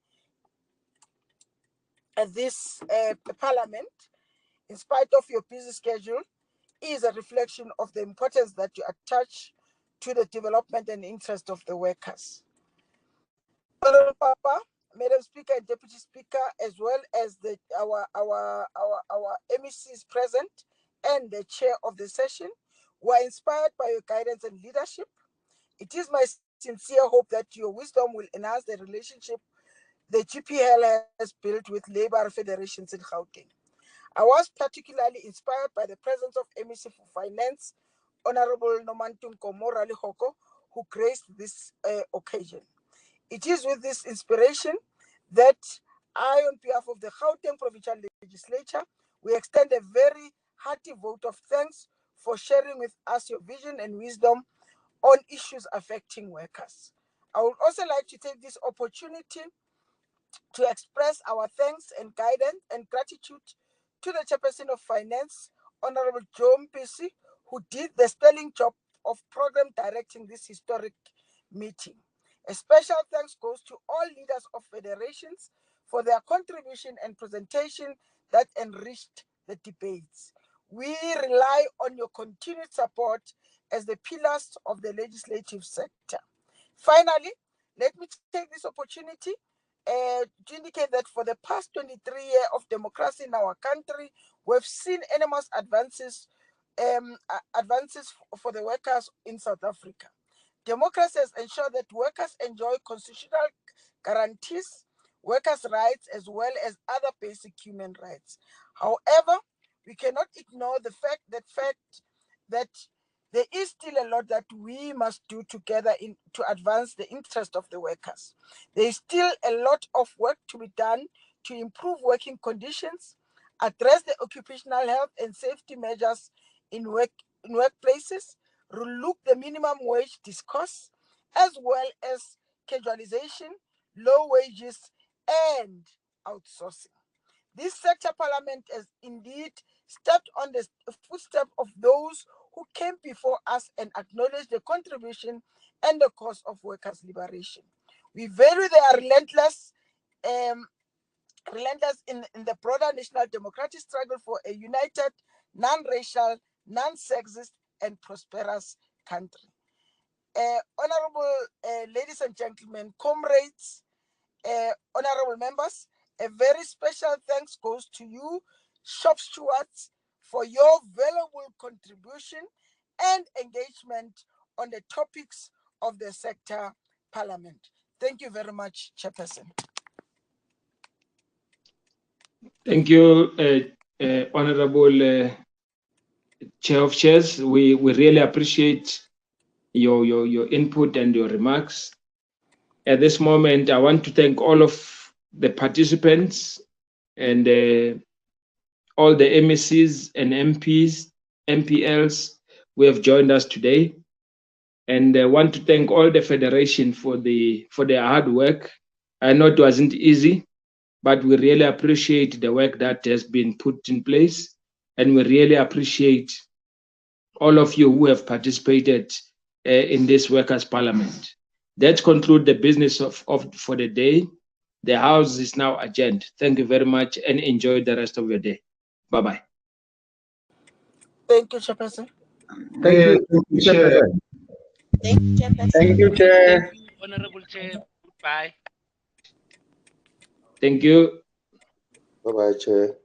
at this parliament, in spite of your busy schedule, is a reflection of the importance that you attach to the development and interest of the workers. Honorable Papa, Madam Speaker and Deputy Speaker, as well as our MECs present and the chair of the session, were inspired by your guidance and leadership. It is my sincere hope that your wisdom will enhance the relationship the GPL has built with labor federations in Gauteng. I was particularly inspired by the presence of MEC for Finance, Honorable Nomantunko Morali Hoko, who graced this occasion. It is with this inspiration that I, on behalf of the Gauteng Provincial Legislature, we extend a very hearty vote of thanks for sharing with us your vision and wisdom on issues affecting workers. I would also like to take this opportunity to express our thanks and guidance and gratitude to the Chairperson of Finance, Honorable Joe Mpisi, who did the sterling job of program directing this historic meeting. A special thanks goes to all leaders of federations for their contribution and presentation that enriched the debates. We rely on your continued support as the pillars of the legislative sector. Finally, let me take this opportunity to indicate that for the past 23 years of democracy in our country, we've seen enormous advances for the workers in South Africa. Democracy has ensured that workers enjoy constitutional guarantees, workers' rights, as well as other basic human rights. However, we cannot ignore the fact that there is still a lot that we must do together to advance the interest of the workers. There is still a lot of work to be done to improve working conditions, address the occupational health and safety measures in workplaces, relook the minimum wage discourse, as well as casualization, low wages, and outsourcing. This sector parliament has indeed stepped on the footsteps of those who came before us and acknowledged the contribution and the cause of workers' liberation. We value their relentless in the broader national democratic struggle for a united, non-racial, non-sexist, and prosperous country. Honorable ladies and gentlemen, comrades, honorable members, a very special thanks goes to you, shop stewards, for your valuable contribution and engagement on the topics of the sector parliament. Thank you very much, Chairperson. Thank you, Honorable Chair of Chairs. We really appreciate your input and your remarks. At this moment, I want to thank all of the participants and all the MECs and MPs, MPLs who have joined us today. And I want to thank all the federation for their hard work. I know it wasn't easy, but we really appreciate the work that has been put in place. And we really appreciate all of you who have participated in this Workers' Parliament. That concludes the business for the day. The House is now adjourned. Thank you very much and enjoy the rest of your day. Bye-bye. Thank you, Chairperson. Thank you, Chair. Thank you, Chairperson. Thank you, Chair. Thank you, Honorable Chair. Goodbye. Thank you. Bye-bye, Chair.